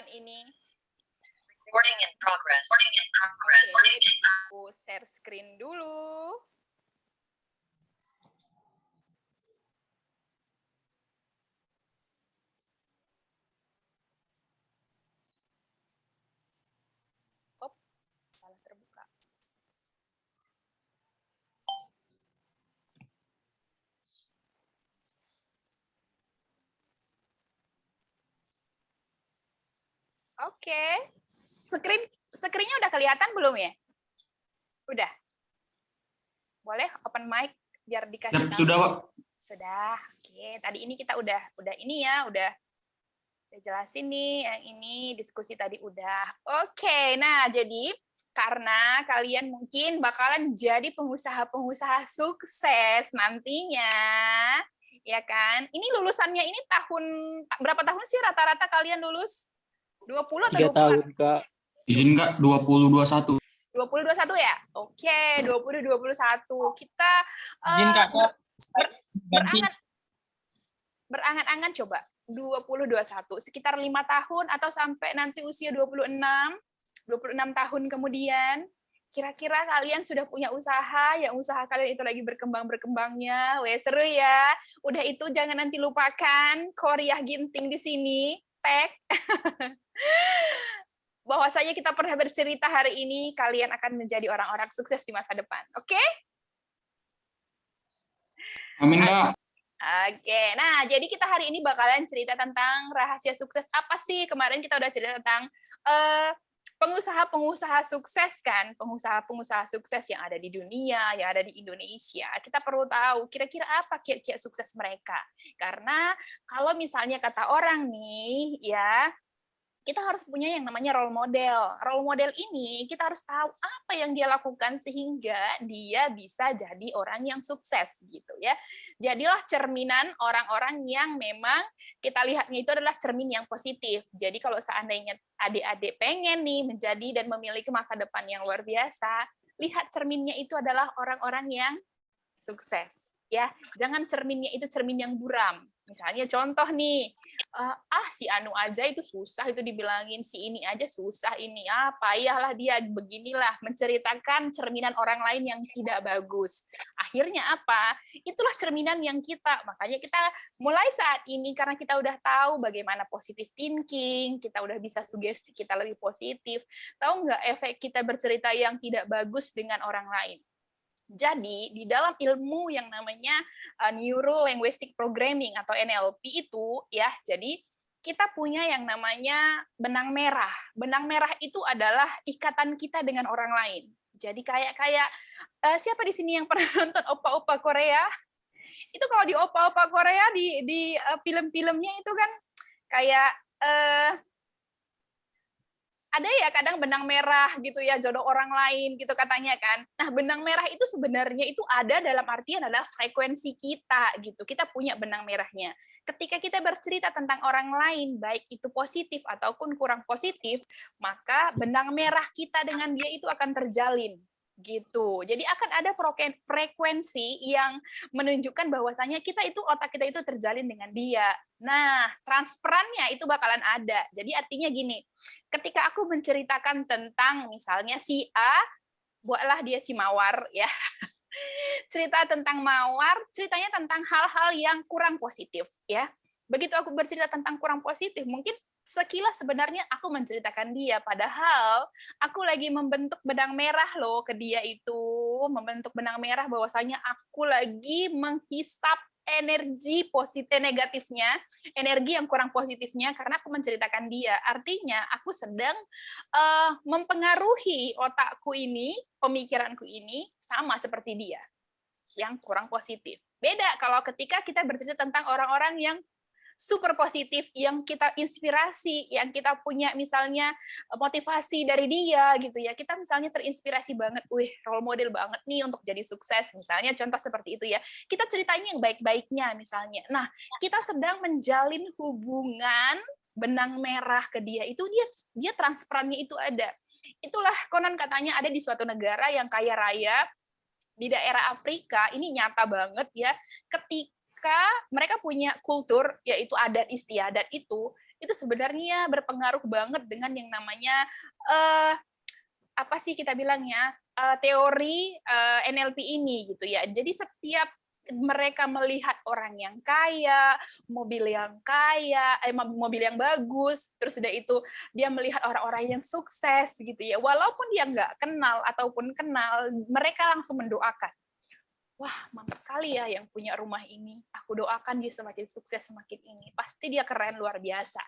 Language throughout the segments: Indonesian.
ini. Recording in progress. Oke, aku share screen dulu. Salah terbuka. Oke, screen-nya udah kelihatan belum ya? Udah. Boleh open mic biar dikasih tahu. Sudah, Pak. Sudah. Oke, tadi ini kita udah ini ya, udah jelasin nih yang ini, diskusi tadi udah. Oke, nah jadi karena kalian mungkin bakalan jadi pengusaha-pengusaha sukses nantinya, ya kan? Ini lulusannya ini berapa tahun sih rata-rata kalian lulus? 20 atau 3 tahun, Kak. Izin, Kak, 2021. 2021 ya? Oke, 2021. Kita Izin, Kak. berangan-angan coba 2021 sekitar 5 tahun atau sampai nanti usia 26 tahun kemudian kira-kira kalian sudah punya usaha, yang usaha kalian itu lagi berkembangnya. Weh, seru ya. Udah itu jangan nanti lupakan Korea Ginting di sini, tag. Bahwasanya kita pernah bercerita hari ini, kalian akan menjadi orang-orang sukses di masa depan. Oke? Amin, Kak. Oke, nah jadi kita hari ini bakalan cerita tentang rahasia sukses apa sih? Kemarin kita udah cerita tentang pengusaha-pengusaha sukses kan, pengusaha-pengusaha sukses yang ada di dunia, yang ada di Indonesia. Kita perlu tahu kira-kira apa kiat-kiat sukses mereka. Karena kalau misalnya kata orang nih, ya kita harus punya yang namanya role model. Role model ini kita harus tahu apa yang dia lakukan sehingga dia bisa jadi orang yang sukses gitu ya. Jadilah cerminan orang-orang yang memang kita lihatnya itu adalah cermin yang positif. Jadi kalau seandainya adik-adik pengen nih menjadi dan memiliki masa depan yang luar biasa, lihat cerminnya itu adalah orang-orang yang sukses ya. Jangan cerminnya itu cermin yang buram. Misalnya contoh nih, si Anu aja itu susah itu dibilangin, si ini aja susah ini, payahlah dia beginilah, menceritakan cerminan orang lain yang tidak bagus. Akhirnya apa? Itulah cerminan yang kita, makanya kita mulai saat ini karena kita udah tahu bagaimana positive thinking, kita udah bisa sugesti kita lebih positif. Tahu nggak efek kita bercerita yang tidak bagus dengan orang lain? Jadi, di dalam ilmu yang namanya Neuro Linguistic Programming atau NLP itu, ya, jadi kita punya yang namanya benang merah. Benang merah itu adalah ikatan kita dengan orang lain. Jadi kayak siapa di sini yang pernah nonton opa-opa Korea? Itu kalau di opa-opa Korea di film-filmnya itu kan kayak ada ya kadang benang merah gitu ya, jodoh orang lain gitu katanya kan. Nah, benang merah itu sebenarnya itu ada dalam artian adalah frekuensi kita gitu. Kita punya benang merahnya. Ketika kita bercerita tentang orang lain, baik itu positif ataupun kurang positif, maka benang merah kita dengan dia itu akan terjalin gitu. Jadi akan ada frekuensi yang menunjukkan bahwasanya otak kita itu terjalin dengan dia. Nah, transferannya itu bakalan ada. Jadi artinya gini, ketika aku menceritakan tentang misalnya si A, buatlah dia si Mawar ya. Cerita tentang Mawar, ceritanya tentang hal-hal yang kurang positif ya. Begitu aku bercerita tentang kurang positif, mungkin sekilas sebenarnya aku menceritakan dia, padahal aku lagi membentuk benang merah loh ke dia itu, membentuk benang merah bahwasanya aku lagi menghisap energi positif negatifnya, energi yang kurang positifnya karena aku menceritakan dia. Artinya aku sedang mempengaruhi otakku ini, pemikiranku ini sama seperti dia yang kurang positif. Beda kalau ketika kita bercerita tentang orang-orang yang super positif, yang kita inspirasi, yang kita punya misalnya motivasi dari dia gitu ya. Kita misalnya terinspirasi banget, role model banget nih untuk jadi sukses. Misalnya contoh seperti itu ya. Kita ceritanya yang baik-baiknya misalnya. Nah, kita sedang menjalin hubungan benang merah ke dia itu dia transferannya itu ada. Itulah konon katanya ada di suatu negara yang kaya raya di daerah Afrika, ini nyata banget ya, ketika mereka punya kultur, yaitu adat istiadat itu itu sebenarnya berpengaruh banget dengan yang namanya apa sih kita bilangnya teori NLP ini gitu ya. Jadi setiap mereka melihat orang yang kaya, mobil yang kaya, mobil yang bagus, terus udah itu dia melihat orang-orang yang sukses gitu ya. Walaupun dia nggak kenal ataupun kenal, mereka langsung mendoakan. Wah, mantap kali ya yang punya rumah ini. Aku doakan dia semakin sukses semakin ini. Pasti dia keren luar biasa.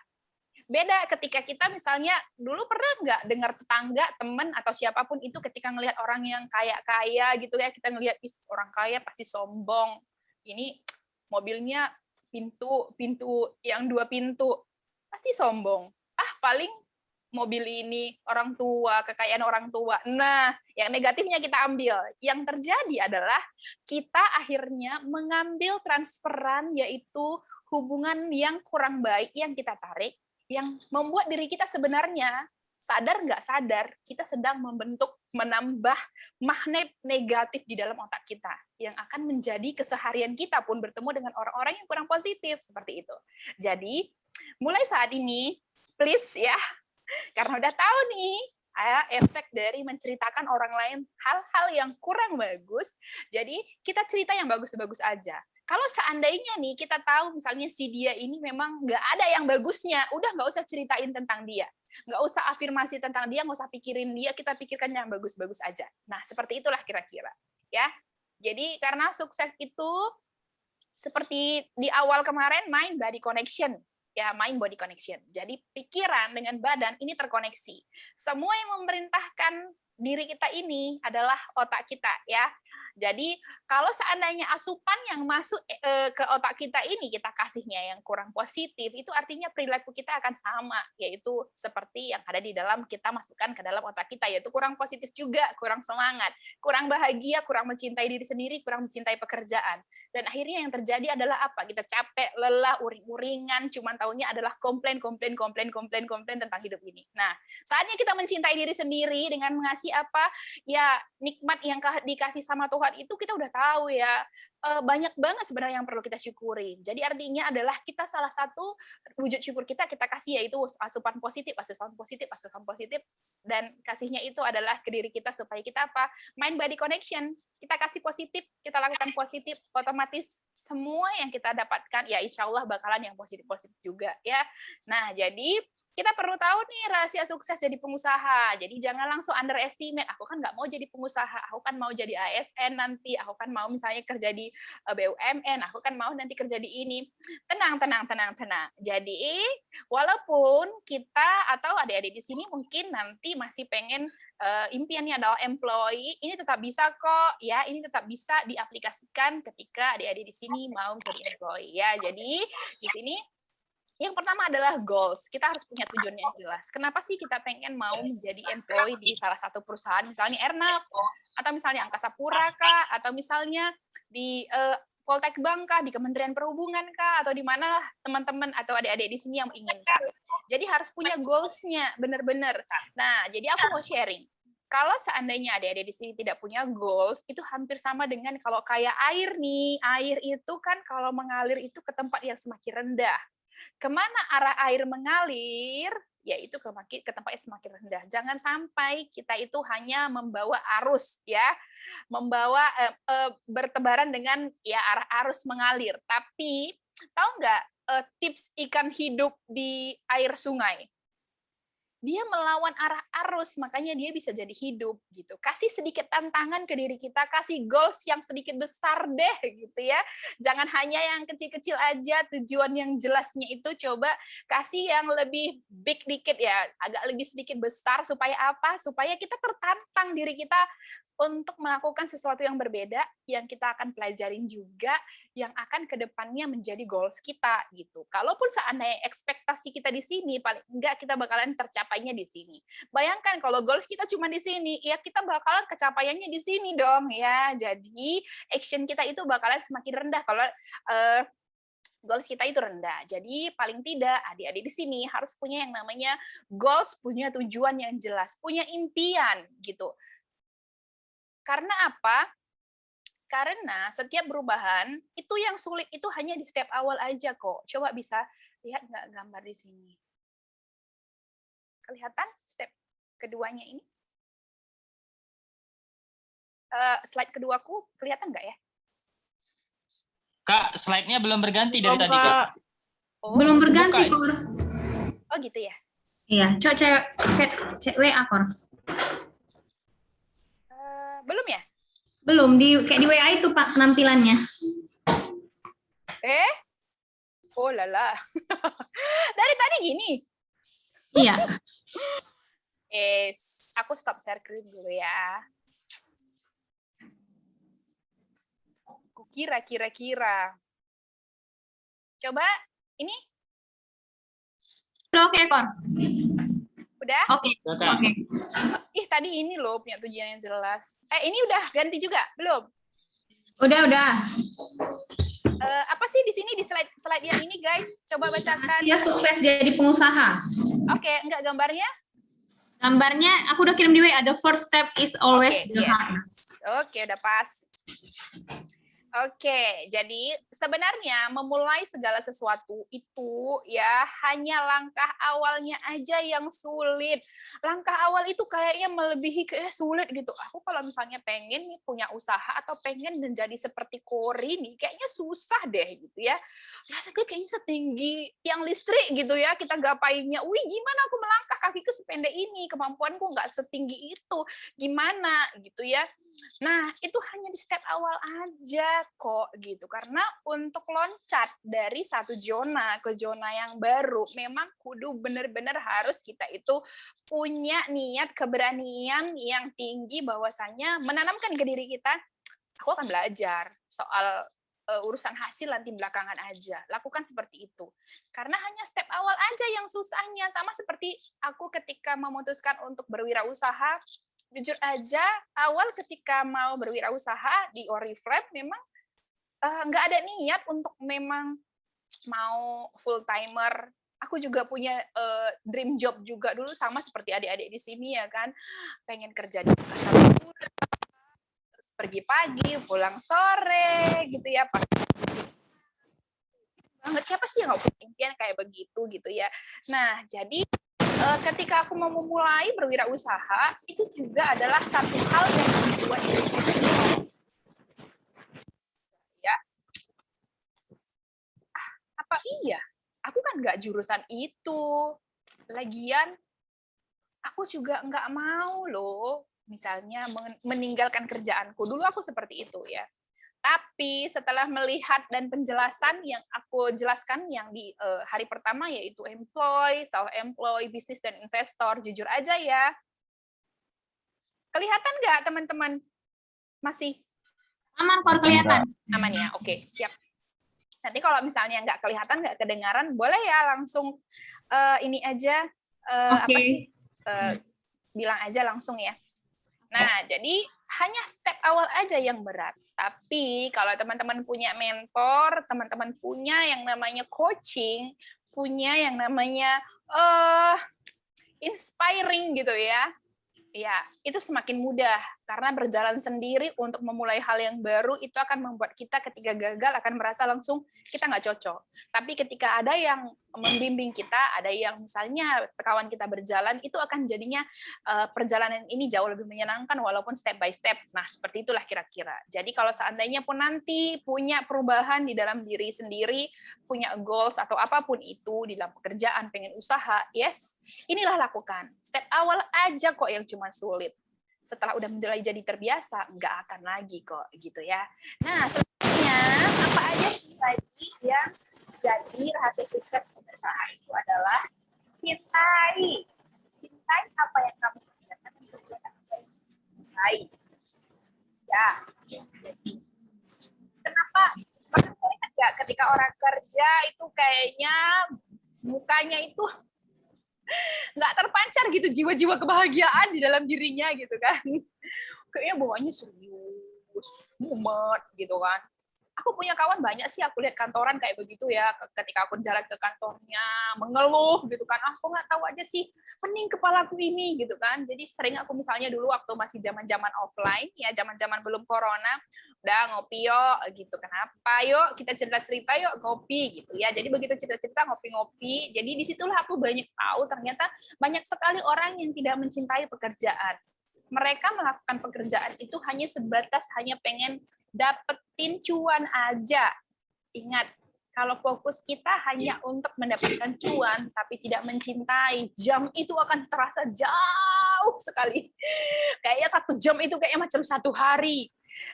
Beda ketika kita misalnya dulu pernah nggak dengar tetangga, teman atau siapapun itu ketika ngelihat orang yang kaya-kaya gitu ya, kita ngelihat orang kaya pasti sombong. Ini mobilnya pintu yang 2 pintu. Pasti sombong. Ah, paling mobil ini orang tua, kekayaan orang tua. Nah, yang negatifnya kita ambil. Yang terjadi adalah kita akhirnya mengambil transferan yaitu hubungan yang kurang baik yang kita tarik yang membuat diri kita sebenarnya sadar nggak sadar kita sedang menambah magnet negatif di dalam otak kita yang akan menjadi keseharian kita pun bertemu dengan orang-orang yang kurang positif seperti itu. Jadi mulai saat ini please ya, karena udah tahu nih efek dari menceritakan orang lain hal-hal yang kurang bagus, jadi kita cerita yang bagus-bagus aja. Kalau seandainya nih kita tahu misalnya si dia ini memang nggak ada yang bagusnya, udah nggak usah ceritain tentang dia. Nggak usah afirmasi tentang dia, nggak usah pikirin dia, kita pikirkan yang bagus-bagus aja. Nah, seperti itulah kira-kira. Ya. Jadi karena sukses itu seperti di awal kemarin mind body connection. Ya, mind body connection. Jadi pikiran dengan badan ini terkoneksi. Semua yang memerintahkan diri kita ini adalah otak kita ya. Jadi kalau seandainya asupan yang masuk ke otak kita ini kita kasihnya yang kurang positif, itu artinya perilaku kita akan sama, yaitu seperti yang ada di dalam kita masukkan ke dalam otak kita, yaitu kurang positif juga, kurang semangat, kurang bahagia, kurang mencintai diri sendiri, kurang mencintai pekerjaan. Dan akhirnya yang terjadi adalah apa? Kita capek, lelah, uring-uringan, cuman taunya adalah komplain tentang hidup ini. Nah, saatnya kita mencintai diri sendiri dengan mengasih apa? Ya, nikmat yang dikasih sama Tuhan itu kita udah tahu ya, banyak banget sebenarnya yang perlu kita syukuri. Jadi artinya adalah kita salah satu wujud syukur kita kasih yaitu asupan positif, dan kasihnya itu adalah ke diri kita supaya kita apa? Mind body connection. Kita kasih positif, kita lakukan positif, otomatis semua yang kita dapatkan ya insya Allah bakalan yang positif-positif juga ya. Nah, jadi kita perlu tahu nih rahasia sukses jadi pengusaha. Jadi jangan langsung underestimate. Aku kan nggak mau jadi pengusaha. Aku kan mau jadi ASN nanti. Aku kan mau misalnya kerja di BUMN. Aku kan mau nanti kerja di ini. Tenang. Jadi walaupun kita atau adik-adik di sini mungkin nanti masih pengen impiannya adalah employee, ini tetap bisa kok ya. Ini tetap bisa diaplikasikan ketika adik-adik di sini mau menjadi employee ya. Jadi di sini yang pertama adalah goals. Kita harus punya tujuan yang jelas. Kenapa sih kita pengen mau menjadi employee di salah satu perusahaan, misalnya Airnav, atau misalnya Angkasa Pura kah, atau misalnya di Poltek Bank kah, di Kementerian Perhubungan kah, atau di mana teman-teman atau adik-adik di sini yang menginginkan. Jadi harus punya goals-nya, benar-benar. Nah, jadi aku mau sharing. Kalau seandainya adik-adik di sini tidak punya goals, itu hampir sama dengan kalau kayak air nih. Air itu kan kalau mengalir itu ke tempat yang semakin rendah. Kemana arah air mengalir, yaitu ke tempat yang semakin rendah. Jangan sampai kita itu hanya membawa arus, ya, membawa bertebaran dengan ya arah arus mengalir. Tapi tahu nggak tips ikan hidup di air sungai? Dia melawan arah arus, makanya dia bisa jadi hidup gitu. Kasih sedikit tantangan ke diri kita, kasih goals yang sedikit besar deh gitu ya. Jangan hanya yang kecil-kecil aja, tujuan yang jelasnya itu coba kasih yang lebih big dikit ya, agak lebih sedikit besar supaya apa? Supaya kita tertantang diri kita untuk melakukan sesuatu yang berbeda, yang kita akan pelajarin juga, yang akan ke depannya menjadi goals kita gitu. Kalaupun seandainya ekspektasi kita di sini, paling enggak kita bakalan tercapainya di sini. Bayangkan kalau goals kita cuma di sini, ya kita bakalan kecapaiannya di sini dong ya. Jadi action kita itu bakalan semakin rendah kalau goals kita itu rendah. Jadi paling tidak adik-adik di sini harus punya yang namanya goals, punya tujuan yang jelas, punya impian gitu. Karena apa? Karena setiap perubahan itu yang sulit itu hanya di step awal aja kok. Coba bisa lihat nggak gambar di sini. Kelihatan step keduanya ini? Slide keduaku kelihatan nggak ya? Kak, slide-nya belum berganti dari Belum, tadi, Kak. Kak. Oh, Belum berganti, buka. Kor. oh gitu ya. Iya, coba cek WA, Kor. Belum ya? Belum, kayak di WA itu, Pak, penampilannya. Oh lala. Dari tadi gini. Iya. Aku stop share screen dulu ya. Aku kira. Coba ini Udah oke, Kor. udah? Oke. Ya, Kak. Oke. Ih, tadi ini loh punya tujuan yang jelas. Ini udah ganti juga? Belum? Udah. Apa sih di sini di slide yang ini, guys? Coba bacakan. Dia sukses jadi pengusaha. Oke, enggak gambarnya? Gambarnya aku udah kirim di WA. The first step is always Oke, the yes. hard. Oke, udah pas. Oke, jadi sebenarnya memulai segala sesuatu itu ya hanya langkah awalnya aja yang sulit. Langkah awal itu kayaknya melebihi kayak sulit gitu. Aku kalau misalnya pengen nih punya usaha atau pengen menjadi seperti Kori nih, kayaknya susah deh gitu ya. Rasanya kayaknya setinggi tiang listrik gitu ya. Kita gapainya, wih gimana aku melangkah, kakiku sependek ini, kemampuanku nggak setinggi itu. Gimana gitu ya. Nah, itu hanya di step awal aja kok gitu. Karena untuk loncat dari satu zona ke zona yang baru, memang kudu benar-benar harus kita itu punya niat, keberanian yang tinggi bahwasanya menanamkan ke diri kita, aku akan belajar soal urusan hasil nanti belakangan aja. Lakukan seperti itu. Karena hanya step awal aja yang susahnya. Sama seperti aku ketika memutuskan untuk berwirausaha, jujur aja, awal ketika mau berwirausaha di Oriflame memang nggak ada niat untuk memang mau full timer. Aku juga punya dream job juga dulu sama seperti adik-adik di sini ya kan, pengen kerja di pasar murah, terus pergi pagi, pulang sore gitu ya. Banget siapa sih yang nggak punya impian kayak begitu gitu ya. Nah jadi ketika aku mau memulai berwirausaha, itu juga adalah satu hal yang membuat ya. Apa iya? Aku kan nggak jurusan itu. Lagian, aku juga nggak mau loh, misalnya meninggalkan kerjaanku. Dulu aku seperti itu ya. Tapi setelah melihat dan penjelasan yang aku jelaskan yang di hari pertama yaitu employee, self-employed, bisnis dan investor, jujur aja ya. Kelihatan nggak teman-teman? Masih? Aman, Kor, kelihatan. Aman ya? Oke, siap. Nanti kalau misalnya nggak kelihatan, nggak kedengaran, boleh ya langsung ini aja, apa sih? Bilang aja langsung ya. Nah, jadi hanya step awal aja yang berat. Tapi kalau teman-teman punya mentor, teman-teman punya yang namanya coaching, punya yang namanya inspiring gitu ya. Ya, itu semakin mudah karena berjalan sendiri untuk memulai hal yang baru itu akan membuat kita ketika gagal akan merasa langsung kita nggak cocok. Tapi ketika ada yang membimbing kita, ada yang misalnya kawan kita berjalan, itu akan jadinya perjalanan ini jauh lebih menyenangkan walaupun step by step. Nah, seperti itulah kira-kira. Jadi kalau seandainya pun nanti punya perubahan di dalam diri sendiri, punya goals atau apapun itu di dalam pekerjaan, pengen usaha, yes, inilah lakukan. Step awal aja kok yang cuma sulit. Setelah udah mulai jadi terbiasa, nggak akan lagi kok, gitu ya. Nah, selanjutnya, apa aja sih lagi yang jadi rahasia sukses usaha itu adalah cintai. Cintai apa yang kamu kerjakan dan kerjakan apa yang kamu cintai. Ya, jadi kenapa? Pernah lihat nggak ketika orang kerja itu kayaknya mukanya itu nggak terpancar gitu jiwa-jiwa kebahagiaan di dalam dirinya gitu kan. Kayaknya bawaannya serius, mumet gitu kan. Aku punya kawan banyak sih, aku lihat kantoran kayak begitu ya, ketika aku jalan ke kantornya, mengeluh gitu kan, aku nggak tahu aja sih, pening kepalaku ini gitu kan. Jadi sering aku misalnya dulu waktu masih zaman-zaman offline, ya zaman-zaman belum corona, udah ngopi yuk gitu, kenapa yuk kita cerita-cerita yuk ngopi gitu ya. Jadi begitu cerita-cerita ngopi-ngopi, jadi disitulah aku banyak tahu ternyata banyak sekali orang yang tidak mencintai pekerjaan. Mereka melakukan pekerjaan itu hanya sebatas hanya pengen dapetin cuan aja. Ingat, kalau fokus kita hanya untuk mendapatkan cuan, tapi tidak mencintai, jam itu akan terasa jauh sekali. Kayaknya 1 jam itu kayaknya macam 1 hari.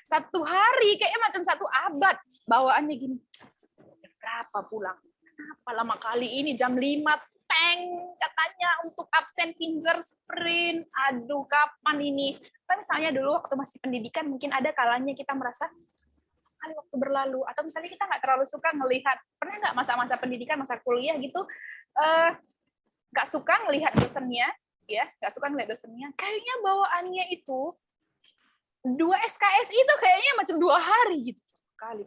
1 hari kayaknya macam 1 abad. Bawaannya gini, berapa pulang? Kenapa lama kali ini jam 5 tank katanya untuk absen finger sprint. Aduh, kapan ini? Tapi misalnya dulu waktu masih pendidikan mungkin ada kalanya kita merasa kali waktu berlalu, atau misalnya kita nggak terlalu suka ngelihat, pernah nggak masa-masa pendidikan, masa kuliah gitu, nggak suka ngelihat dosennya, ya nggak suka ngelihat dosennya, kayaknya bawaannya itu 2 SKS itu kayaknya macam 2 hari gitu kali.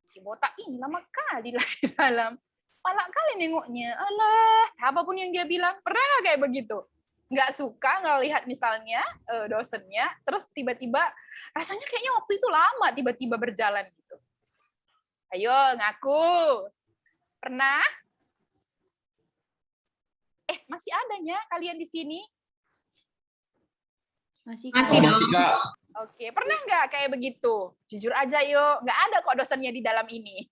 Si botak ini lama kali lah di dalam. Palak kali nengoknya, alah, apapun yang dia bilang, pernah nggak kayak begitu? Nggak suka ngelihat misalnya dosennya, terus tiba-tiba rasanya kayaknya waktu itu lama tiba-tiba berjalan gitu. Ayo ngaku, pernah? Masih adanya kalian di sini? Masih Masih, dong. Kak. Oke, pernah nggak kayak begitu? Jujur aja yuk, nggak ada kok dosennya di dalam ini.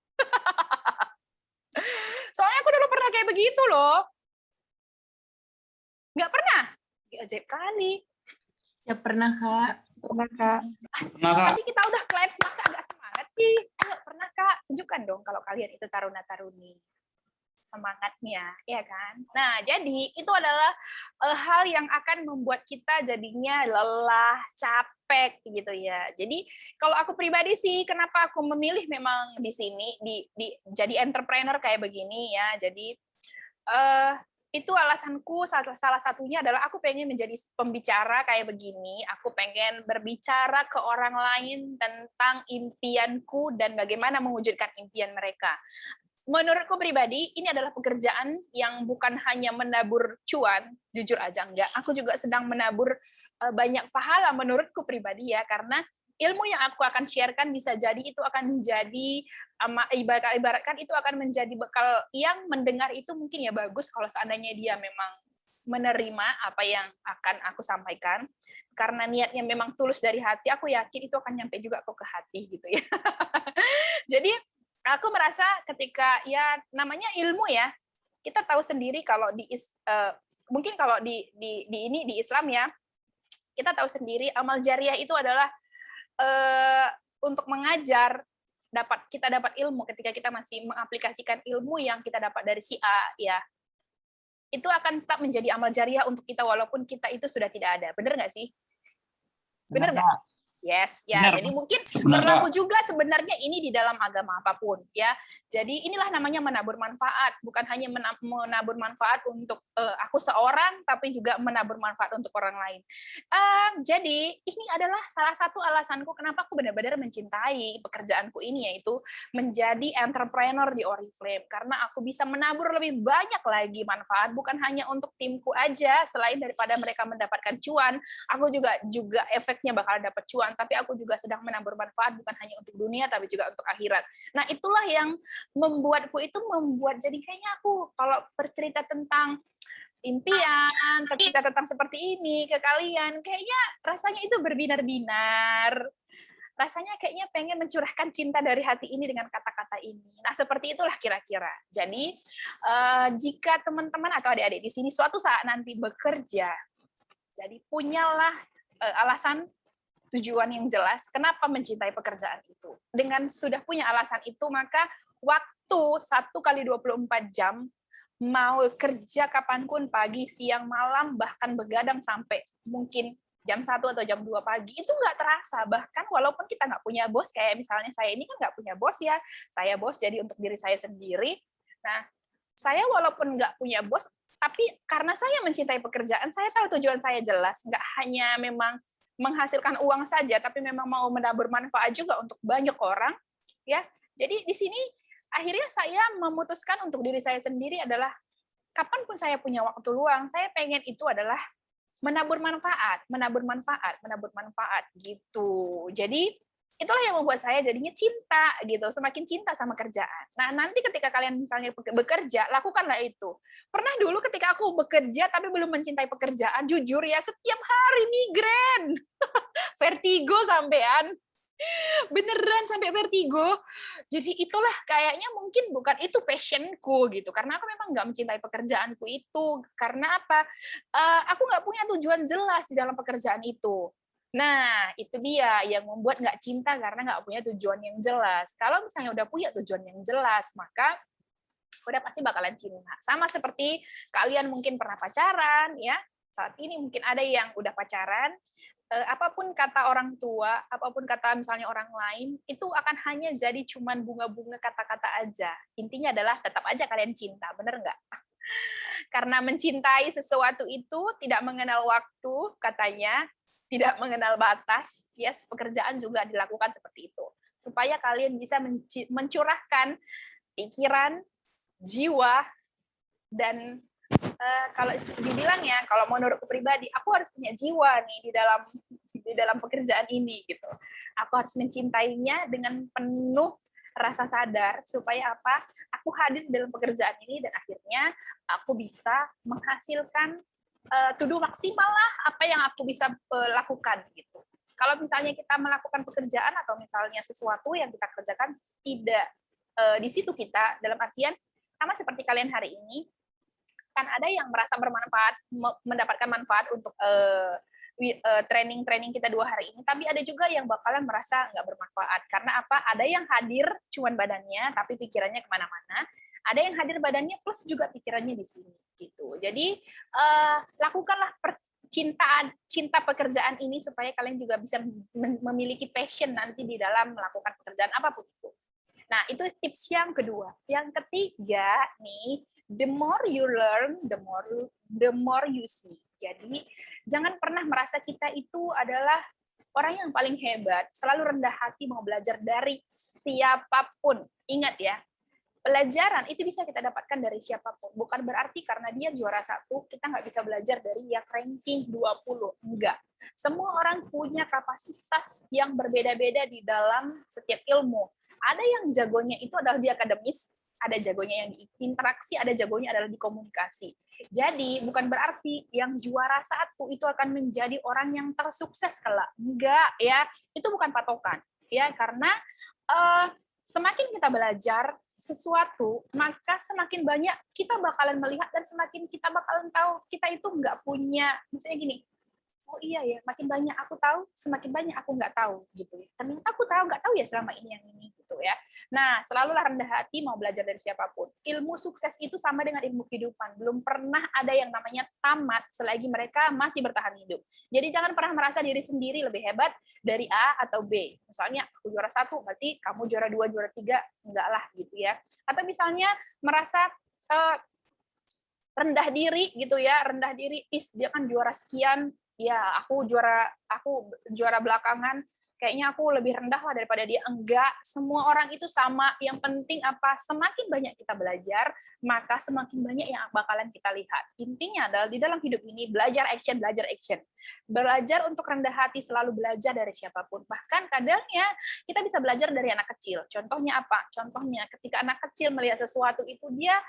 Soalnya aku dulu pernah kayak begitu loh. Nggak pernah? Ya, ajaib kali. Ya pernah, Kak. Pernah, Kak. Tadi kita udah claps, masa agak semangat sih? Ayo, pernah Kak? Tunjukkan dong kalau kalian itu taruna-taruni. Semangatnya, ya kan? Nah, jadi itu adalah hal yang akan membuat kita jadinya lelah, capek gitu ya. Jadi kalau aku pribadi sih, kenapa aku memilih memang di sini jadi entrepreneur kayak begini ya. Jadi itu alasanku, salah satunya adalah aku pengen menjadi pembicara kayak begini. Aku pengen berbicara ke orang lain tentang impianku dan bagaimana mewujudkan impian mereka. Menurutku pribadi, ini adalah pekerjaan yang bukan hanya menabur cuan, jujur aja enggak. Aku juga sedang menabur banyak pahala menurutku pribadi ya, karena ilmu yang aku akan sharekan bisa jadi itu akan menjadi, ibaratkan itu akan menjadi bekal yang mendengar itu mungkin ya bagus kalau seandainya dia memang menerima apa yang akan aku sampaikan. Karena niatnya memang tulus dari hati, aku yakin itu akan nyampe juga kok ke hati gitu ya. Jadi aku merasa ketika ya namanya ilmu ya, kita tahu sendiri kalau mungkin kalau di Islam ya, kita tahu sendiri amal jariah itu adalah untuk mengajar, kita dapat ilmu ketika kita masih mengaplikasikan ilmu yang kita dapat dari si A ya, itu akan tetap menjadi amal jariah untuk kita walaupun kita itu sudah tidak ada. Benar nggak sih? Benar nggak? Yes, ya. Benar, jadi mungkin benar, berlaku Kak. juga sebenarnya ini di dalam agama apapun, ya. Jadi inilah namanya menabur manfaat, bukan hanya menabur manfaat untuk aku seorang, tapi juga menabur manfaat untuk orang lain. Jadi ini adalah salah satu alasanku kenapa aku benar-benar mencintai pekerjaanku ini, yaitu menjadi entrepreneur di Oriflame, karena aku bisa menabur lebih banyak lagi manfaat, bukan hanya untuk timku aja. Selain daripada mereka mendapatkan cuan, aku juga efeknya bakal dapat cuan. Tapi aku juga sedang menabur manfaat bukan hanya untuk dunia tapi juga untuk akhirat. Nah, itulah yang membuat jadi kayaknya aku kalau bercerita tentang impian, bercerita tentang seperti ini ke kalian, kayaknya rasanya itu berbinar-binar. Rasanya kayaknya pengen mencurahkan cinta dari hati ini dengan kata-kata ini. Nah, seperti itulah kira-kira. Jadi, jika teman-teman atau adik-adik di sini suatu saat nanti bekerja, jadi punyalah alasan tujuan yang jelas, kenapa mencintai pekerjaan itu. Dengan sudah punya alasan itu, maka waktu 1 kali 24 jam, mau kerja kapanpun, pagi, siang, malam, bahkan begadang sampai mungkin jam 1 atau jam 2 pagi, itu nggak terasa. Bahkan walaupun kita nggak punya bos, kayak misalnya saya ini kan nggak punya bos ya, saya bos jadi untuk diri saya sendiri. Nah, saya walaupun nggak punya bos, tapi karena saya mencintai pekerjaan, saya tahu tujuan saya jelas, nggak hanya memang menghasilkan uang saja, tapi memang mau menabur manfaat juga untuk banyak orang, ya. Jadi di sini akhirnya saya memutuskan untuk diri saya sendiri adalah kapanpun saya punya waktu luang, saya pengen itu adalah menabur manfaat gitu. Jadi itulah yang membuat saya jadinya cinta gitu, semakin cinta sama kerjaan. Nah, nanti ketika kalian misalnya bekerja, lakukanlah itu. Pernah dulu ketika aku bekerja tapi belum mencintai pekerjaan, jujur ya, setiap hari migrain. Vertigo sampean. Beneran sampai vertigo. Jadi itulah kayaknya mungkin bukan itu passionku gitu, karena aku memang nggak mencintai pekerjaanku itu. Karena apa? Aku nggak punya tujuan jelas di dalam pekerjaan itu. Nah, itu dia yang membuat nggak cinta karena nggak punya tujuan yang jelas. Kalau misalnya udah punya tujuan yang jelas, maka udah pasti bakalan cinta. Sama seperti kalian mungkin pernah pacaran, ya. Saat ini mungkin ada yang udah pacaran, apapun kata orang tua, apapun kata misalnya orang lain, itu akan hanya jadi cuman bunga-bunga kata-kata aja. Intinya adalah tetap aja kalian cinta, bener nggak? Karena mencintai sesuatu itu tidak mengenal waktu, katanya, tidak mengenal batas. Yes, pekerjaan juga dilakukan seperti itu. Supaya kalian bisa mencurahkan pikiran, jiwa, dan kalau dibilang ya, kalau menurutku pribadi, aku harus punya jiwa nih di dalam pekerjaan ini gitu. Aku harus mencintainya dengan penuh rasa sadar supaya apa? Aku hadir dalam pekerjaan ini dan akhirnya aku bisa menghasilkan to do maksimal lah apa yang aku bisa lakukan gitu. Kalau misalnya kita melakukan pekerjaan atau misalnya sesuatu yang kita kerjakan tidak di situ kita, dalam artian sama seperti kalian hari ini, kan ada yang merasa bermanfaat, mendapatkan manfaat untuk training kita 2 hari ini, tapi ada juga yang bakalan merasa nggak bermanfaat. Karena apa? Ada yang hadir cuman badannya, tapi pikirannya kemana-mana. Ada yang hadir badannya plus juga pikirannya di sini. Gitu. Jadi lakukanlah cinta pekerjaan ini supaya kalian juga bisa memiliki passion nanti di dalam melakukan pekerjaan apapun itu. Nah, itu tips yang kedua. Yang ketiga nih, the more you learn, the more you see. Jadi, jangan pernah merasa kita itu adalah orang yang paling hebat, selalu rendah hati mau belajar dari siapapun. Ingat ya, pelajaran itu bisa kita dapatkan dari siapapun. Bukan berarti karena dia juara 1, kita nggak bisa belajar dari yang ranking 20. Enggak. Semua orang punya kapasitas yang berbeda-beda di dalam setiap ilmu. Ada yang jagonya itu adalah di akademis, ada jagonya yang di interaksi, ada jagonya adalah di komunikasi. Jadi bukan berarti yang juara 1 itu akan menjadi orang yang tersukses kelak. Enggak ya, itu bukan patokan. Ya, karena semakin kita belajar sesuatu, maka semakin banyak kita bakalan melihat dan semakin kita bakalan tahu kita itu nggak punya, maksudnya gini, oh iya ya, makin banyak aku tahu, semakin banyak aku nggak tahu gitu ya. Ternyata aku tahu nggak tahu ya selama ini yang ini gitu ya. Nah, selalulah rendah hati mau belajar dari siapapun. Ilmu sukses itu sama dengan ilmu kehidupan. Belum pernah ada yang namanya tamat selagi mereka masih bertahan hidup. Jadi jangan pernah merasa diri sendiri lebih hebat dari A atau B. Misalnya aku juara 1, berarti kamu juara 2, juara 3, enggak lah gitu ya. Atau misalnya merasa rendah diri gitu ya, rendah diri, dia kan juara sekian, ya aku juara belakangan, kayaknya aku lebih rendah lah daripada dia. Enggak, semua orang itu sama. Yang penting apa? Semakin banyak kita belajar, maka semakin banyak yang bakalan kita lihat. Intinya adalah di dalam hidup ini belajar action, belajar action. Belajar untuk rendah hati, selalu belajar dari siapapun. Bahkan kadangnya kita bisa belajar dari anak kecil. Contohnya apa? Contohnya ketika anak kecil melihat sesuatu itu, dia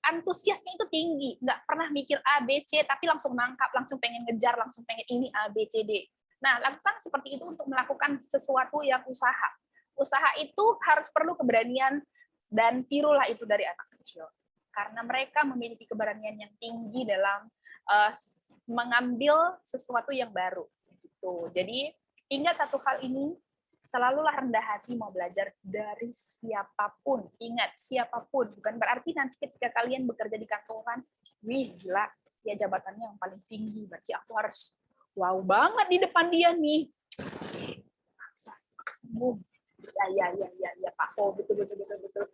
antusiasnya itu tinggi, nggak pernah mikir A, B, C, tapi langsung nangkap, langsung pengen ngejar, langsung pengen ini A, B, C, D. Nah, lakukan seperti itu untuk melakukan sesuatu yang usaha. Usaha itu harus perlu keberanian dan tirulah itu dari anak kecil. Karena mereka memiliki keberanian yang tinggi dalam mengambil sesuatu yang baru. Gitu. Jadi, ingat satu hal ini, selalulah rendah hati mau belajar dari siapapun. Ingat, siapapun. Bukan berarti nanti ketika kalian bekerja di kantoran, wih gila, ya jabatannya yang paling tinggi, berarti aku harus wow banget di depan dia nih. Maksimum. Ya, Pak. Oh, betul,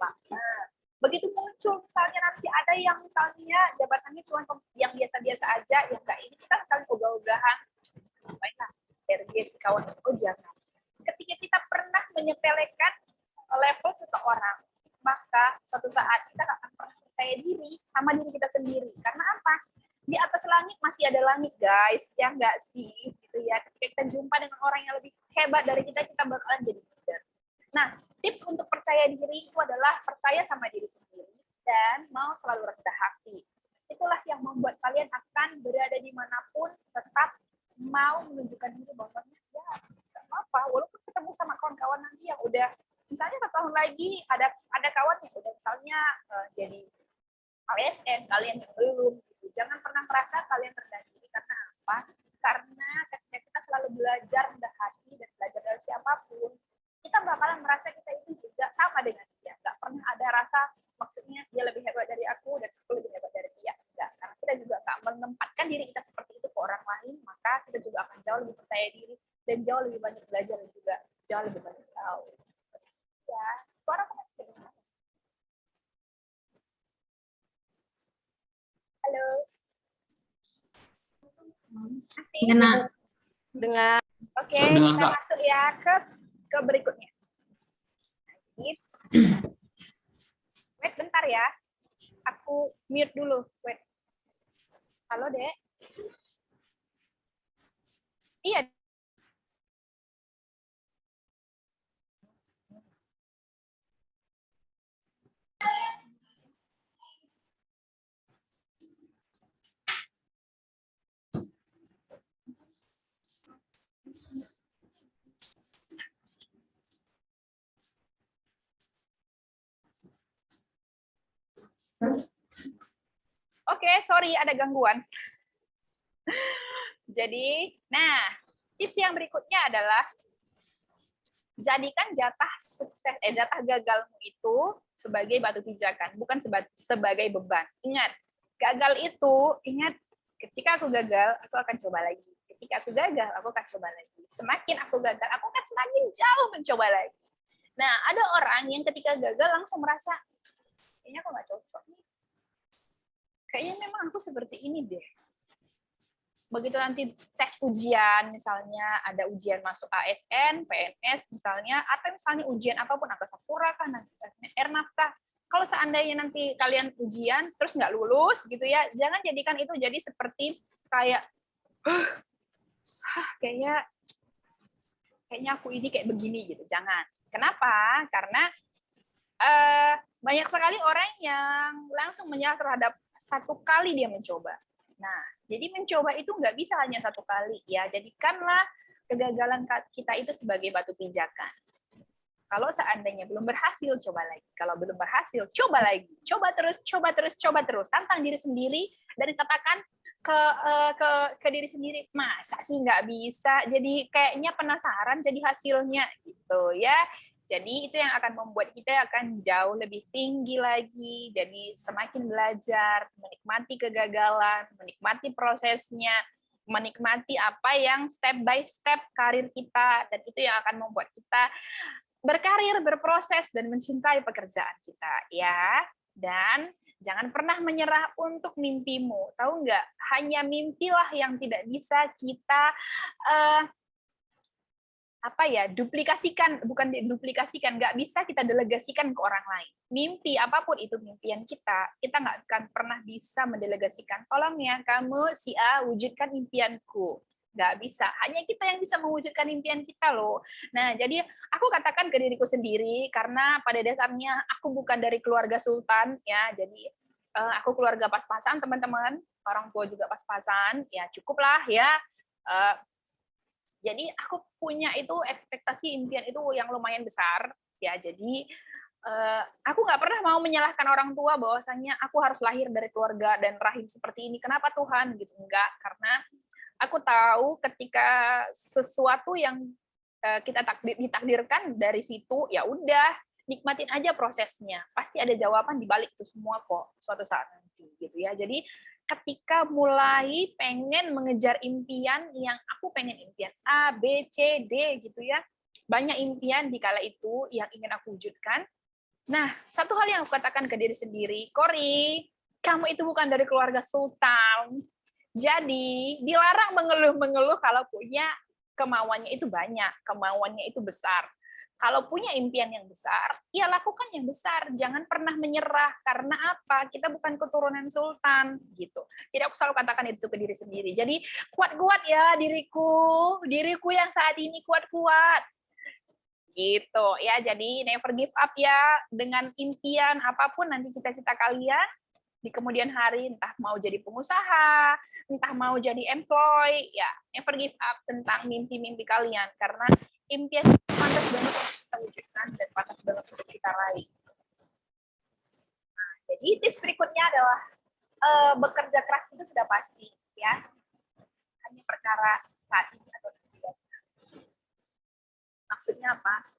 Pak. Nah, begitu muncul, misalnya nanti ada yang misalnya jabatannya cuma yang biasa-biasa aja, yang enggak ini, kita misalnya ogah-ogahan. Baiklah, RG si kawan, oh jangan. Ketika kita pernah menyepelekan sama diri kita sendiri. Karena apa? Di atas langit masih ada langit, guys. Ya enggak sih? Gitu ya. Ketika kita jumpa dengan orang yang lebih hebat dari kita bakalan jadi leader. Nah, tips untuk percaya diri itu adalah percaya sama diri sendiri dan mau selalu rendah hati. Itulah yang membuat kalian akan berada dimanapun tetap mau menunjukkan diri bahwasanya ya nggak apa-apa, walaupun ketemu sama kawan-kawan nanti yang udah misalnya 1 tahun lagi ada kawan yang udah misalnya jadi ASN, kalian yang belum, gitu. Jangan pernah merasa kalian rendah diri. Karena apa? Karena ketika kita selalu belajar rendah hati dan belajar dari siapapun, kita bakalan merasa kita itu juga sama dengan dia. Nggak pernah ada rasa, maksudnya dia lebih hebat dari aku dan aku lebih hebat dari dia. Enggak. Karena kita juga nggak menempatkan diri kita seperti itu ke orang lain, maka kita juga akan jauh lebih percaya diri dan jauh lebih banyak belajar dan juga jauh lebih banyak tahu. Ya, suara aku masih kedengaran. Halo. Dengar. Dengan Oke, Dengar, kita Kak. masuk ya ke berikutnya. Wait bentar ya. Aku mute dulu. Wait. Halo, Dek. Iya. Oke, sorry ada gangguan. Jadi, nah, tips yang berikutnya adalah jadikan jatah sukses jatah gagalmu itu sebagai batu pijakan, bukan sebagai beban. Ingat, gagal itu, ingat ketika aku gagal, aku akan coba lagi. Ketika aku gagal, aku akan coba lagi. Semakin aku gagal, aku akan semakin jauh mencoba lagi. Nah, ada orang yang ketika gagal langsung merasa, kayaknya aku nggak cocok nih. Kayaknya memang aku seperti ini deh. Begitu nanti tes ujian, misalnya ada ujian masuk ASN, PNS misalnya, atau misalnya ujian apapun, angkasa pura kah, Airnav kah, kalau seandainya nanti kalian ujian terus nggak lulus gitu ya, jangan jadikan itu jadi seperti kayak kayaknya aku ini kayak begini gitu. Jangan. Kenapa? Karena banyak sekali orang yang langsung menyerah terhadap satu kali dia mencoba. Nah, jadi mencoba itu nggak bisa hanya satu kali ya. Jadikanlah kegagalan kita itu sebagai batu pijakan. Kalau seandainya belum berhasil, coba lagi. Kalau belum berhasil, coba lagi. Coba terus, coba terus, coba terus. Tantang diri sendiri dan katakan ke diri sendiri, masa sih nggak bisa? Jadi kayaknya penasaran jadi hasilnya gitu ya. Jadi itu yang akan membuat kita akan jauh lebih tinggi lagi. Jadi semakin belajar, menikmati kegagalan, menikmati prosesnya, menikmati apa yang step by step karir kita, dan itu yang akan membuat kita berkarir, berproses, dan mencintai pekerjaan kita ya. Dan jangan pernah menyerah untuk mimpimu. Tahu nggak? Hanya mimpilah yang tidak bisa kita duplikasikan, bukan duplikasikan, nggak bisa kita delegasikan ke orang lain. Mimpi apapun itu mimpian kita nggak akan pernah bisa mendelegasikan. Tolong ya kamu si A wujudkan impianku. Nggak bisa, hanya kita yang bisa mewujudkan impian kita loh. Nah, jadi aku katakan ke diriku sendiri, karena pada dasarnya aku bukan dari keluarga sultan, ya. Jadi aku keluarga pas-pasan, teman-teman, orang tua juga pas-pasan, ya cukuplah ya. Jadi aku punya itu ekspektasi impian itu yang lumayan besar, ya. Jadi aku nggak pernah mau menyalahkan orang tua bahwasanya aku harus lahir dari keluarga dan rahim seperti ini. Kenapa Tuhan gitu? Enggak, karena aku tahu ketika sesuatu yang kita ditakdirkan dari situ, ya udah nikmatin aja prosesnya. Pasti ada jawaban di balik itu semua kok suatu saat nanti gitu ya. Jadi ketika mulai pengen mengejar impian yang aku pengen impian A, B, C, D gitu ya. Banyak impian di kala itu yang ingin aku wujudkan. Nah, satu hal yang aku katakan ke diri sendiri, Kori, kamu itu bukan dari keluarga sultan. Jadi, dilarang mengeluh-mengeluh kalau punya kemauannya itu banyak, kemauannya itu besar. Kalau punya impian yang besar, ya lakukan yang besar. Jangan pernah menyerah. Karena apa? Kita bukan keturunan sultan gitu. Jadi aku selalu katakan itu ke diri sendiri. Jadi kuat-kuat ya diriku. Diriku yang saat ini kuat-kuat. Gitu ya. Jadi never give up ya, dengan impian apapun nanti cita-cita kalian di kemudian hari, entah mau jadi pengusaha, entah mau jadi employee, ya never give up tentang mimpi-mimpi kalian, karena impian itu pantas banget untuk kita wujudkan dan pantas banget untuk kita raih. Nah, jadi tips berikutnya adalah bekerja keras itu sudah pasti, ya, hanya perkara saat ini atau nanti. Maksudnya apa?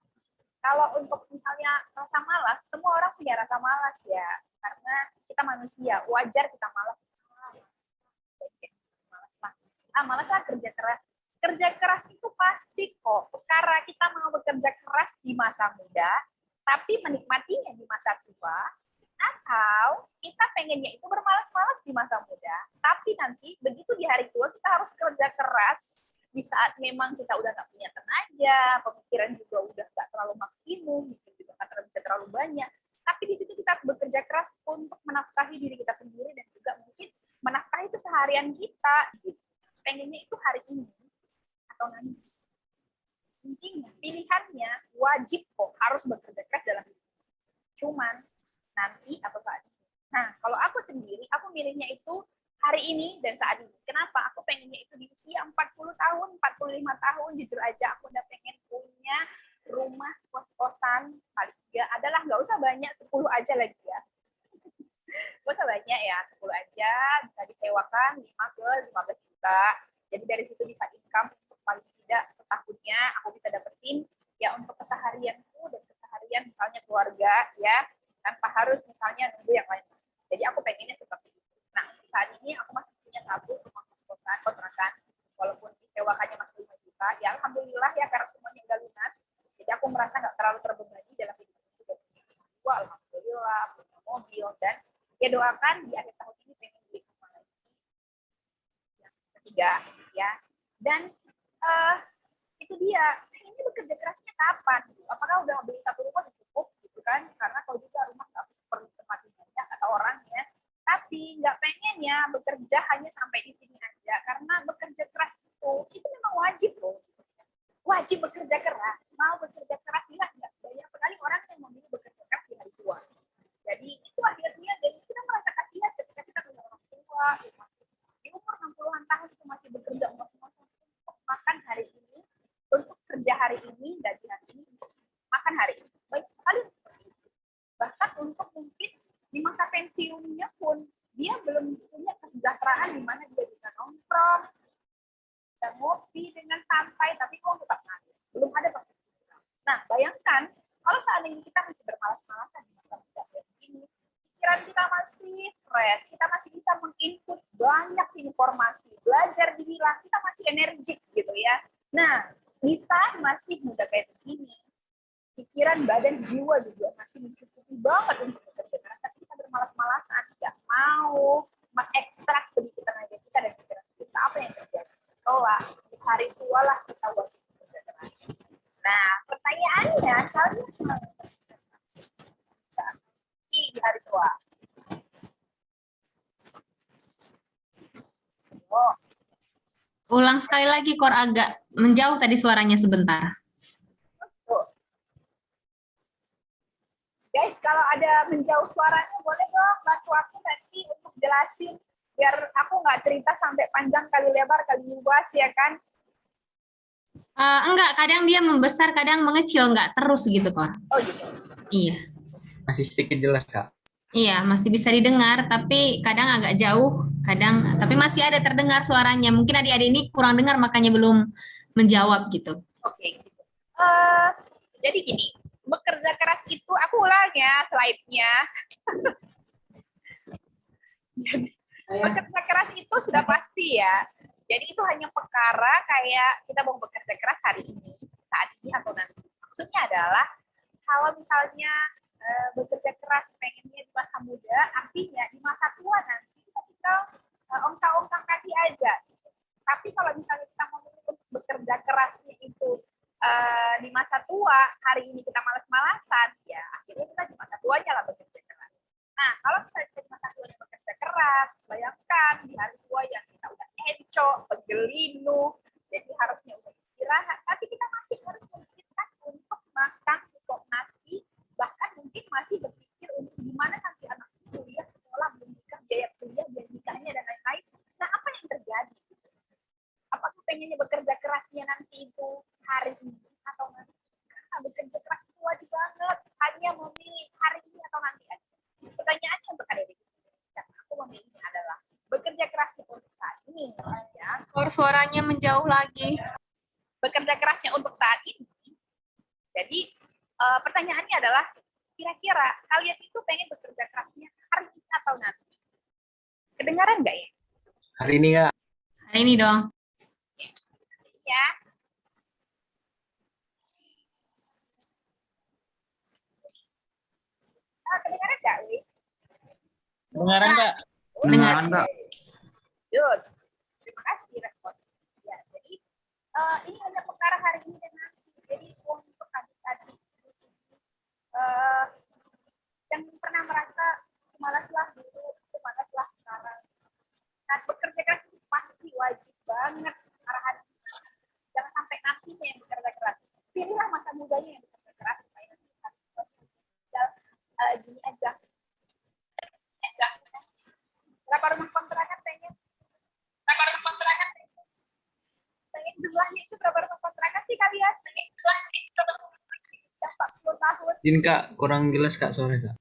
Kalau untuk misalnya rasa malas, semua orang punya rasa malas ya, karena kita manusia, wajar kita malas. Malas lah kerja keras. Kerja keras itu pasti kok, karena kita mau bekerja keras di masa muda, tapi menikmatinya di masa tua, atau kita pengennya itu bermalas-malas di masa muda, tapi nanti begitu di hari tua kita harus kerja keras di saat memang kita udah nggak punya tenaga, pemikiran juga udah nggak terlalu maksimum, juga nggak bisa terlalu banyak, tapi di situ kita harus bekerja keras untuk menafkahi diri kita sendiri dan juga mungkin menafkahi keseharian kita. Gitu. Pengennya itu hari ini atau nanti. Intinya pilihannya wajib kok harus bekerja keras dalam hidup. Cuman nanti atau saat ini. Nah, kalau aku sendiri, aku milihnya itu hari ini dan saat ini. Kenapa? Aku pengennya itu di usia 40 tahun, 45 tahun, jujur aja aku udah pengen punya rumah kos-kosan paling tiga. Adalah nggak usah banyak, 10 aja lagi ya. Nggak usah banyak ya, 10 aja, bisa disewakan 5 ke 15 juta. Jadi dari situ bisa income untuk paling tidak setahunnya aku bisa dapetin ya untuk keseharianku dan keseharian misalnya keluarga ya, tanpa harus misalnya nunggu yang lain. Jadi aku pengennya seperti itu. Nah, saat ini aku masih punya satu rumah kos-kosan kontrakan, walaupun disewakannya masih 5 juta, ya alhamdulillah ya karena semuanya udah lunas. Jadi aku merasa nggak terlalu terbebani dalam hidup sudah punya dua, alhamdulillah, punya mobil, dan ya doakan di akhir tahun ini pengen beli rumah lagi yang ketiga ya. Dan itu dia, ini bekerja kerasnya kapan? Apakah udah beli satu rumah cukup gitu kan? Karena kalau juga rumah nggak perlu tempat banyak kata orang ya. Tapi nggak pengen ya bekerja hanya sampai di sini aja, karena bekerja keras itu memang wajib loh. Wajib bekerja keras, mau bekerja keras nggak banyak sekali orang yang memilih bekerja keras di hari tua. Jadi itu akhirnya jadi kita merasa kasihan ketika kita punya orang tua di umur 60-an tahun itu masih bekerja untuk makan hari ini, untuk kerja hari ini, gaji hari ini, untuk makan hari ini. Baik sekali seperti itu. Bahkan untuk mungkin di masa pensiunnya pun dia belum punya kesejahteraan di mana dia bisa nongkrong, bisa ngopi dengan santai, tapi kok tetap ngalir. Belum ada proses. Nah, bayangkan kalau saat ini kita masih bermalas-malasan di masa muda ini, pikiran kita masih stres, kita masih bisa menginput banyak informasi, belajar dibilang kita masih energik gitu ya. Nah, bisa masih muda kayak begini, pikiran, badan, jiwa juga masih mencukupi banget untuk bekerja keras, tapi kita bermalas-malasan, tidak mau mengekstrak sedikit tenaga kita dan pikiran kita. Apa yang terjadi? Setelah di hari tua lah kita wajib bekerja keras. Nah, pertanyaannya, kalian di hari tua. Oh, Ulang sekali lagi, Kor, agak menjauh tadi suaranya sebentar. guys, kalau ada menjauh suaranya, boleh dong bantu aku nanti untuk jelasin, biar aku nggak cerita sampai panjang kali lebar kali luas ya kan? Enggak, kadang dia membesar, kadang mengecil, enggak terus gitu, Kor. Oh gitu. Iya. Masih sedikit jelas, Kak. Iya, masih bisa didengar, tapi kadang agak jauh, kadang, tapi masih ada terdengar suaranya. Mungkin adik-adik ini kurang dengar, makanya belum menjawab gitu. Oke. Gitu. Jadi gini, bekerja keras itu, aku ulang ya slide-nya. Jadi, bekerja keras itu sudah pasti ya. Jadi itu hanya perkara kayak kita mau bekerja keras hari ini, saat ini atau nanti. Maksudnya adalah kalau misalnya bekerja keras pengennya di masa muda, artinya di masa tua nanti kita tinggal ongkang-ongkang kaki aja. Tapi kalau misalnya kita mau untuk bekerja kerasnya itu di masa tua, tua, hari ini kita malas-malasan, ya akhirnya kita di masa tuanya lah bekerja keras. Nah, kalau misalnya kita di masa tuanya bekerja keras, bayangkan di hari tua yang kita udah encok, pegelinu, jadi harusnya udah istirahat, tapi kita masih harus memikirkan untuk makan sesok nasi, bahkan mungkin masih berpikir untuk gimana nanti anak kuliah sekolah, menikah, biaya kuliah, biaya nikahnya, dan lain-lain. Nah, apa yang terjadi? Apakah pengennya bekerja kerasnya nanti itu hari ini atau nanti? Karena bekerja keras itu wajib banget, hanya memilih hari ini atau nanti aja. Pertanyaannya untuk adik-adik, yang aku memilih adalah bekerja kerasnya untuk saat ini, ya. Suaranya menjauh lagi. Bekerja kerasnya untuk saat ini. Jadi pertanyaannya adalah kira-kira kalian itu pengen bekerja kerasnya hari ini atau nanti? Kedengaran nggak ya? Hari ini Kak. Hari ini dong. Ya. Kedengaran nggak, Wi? Kedengaran Kak? Kedengaran, Kak. Good. Terima kasih respon. Ya, jadi ini hanya perkara hari ini dan nanti. Jadi untuk adik-adik yang pernah merasa malaslah dulu, malaslah sekarang. Nah, bekerja keras itu pasti wajib banget arahan. Jangan sampai nantinya yang bekerja keras. Pilihlah masa mudanya yang bekerja keras supaya nanti tinggal gini aja. Berapa rumah kontrakan pengen? Berapa rumah kontrakan pengen? Pengen jumlahnya itu berapa rumah kontrakan sih kalian? Pengen jumlahnya itu 40 tahun. Ini Kak, kurang jelas Kak sore Kak.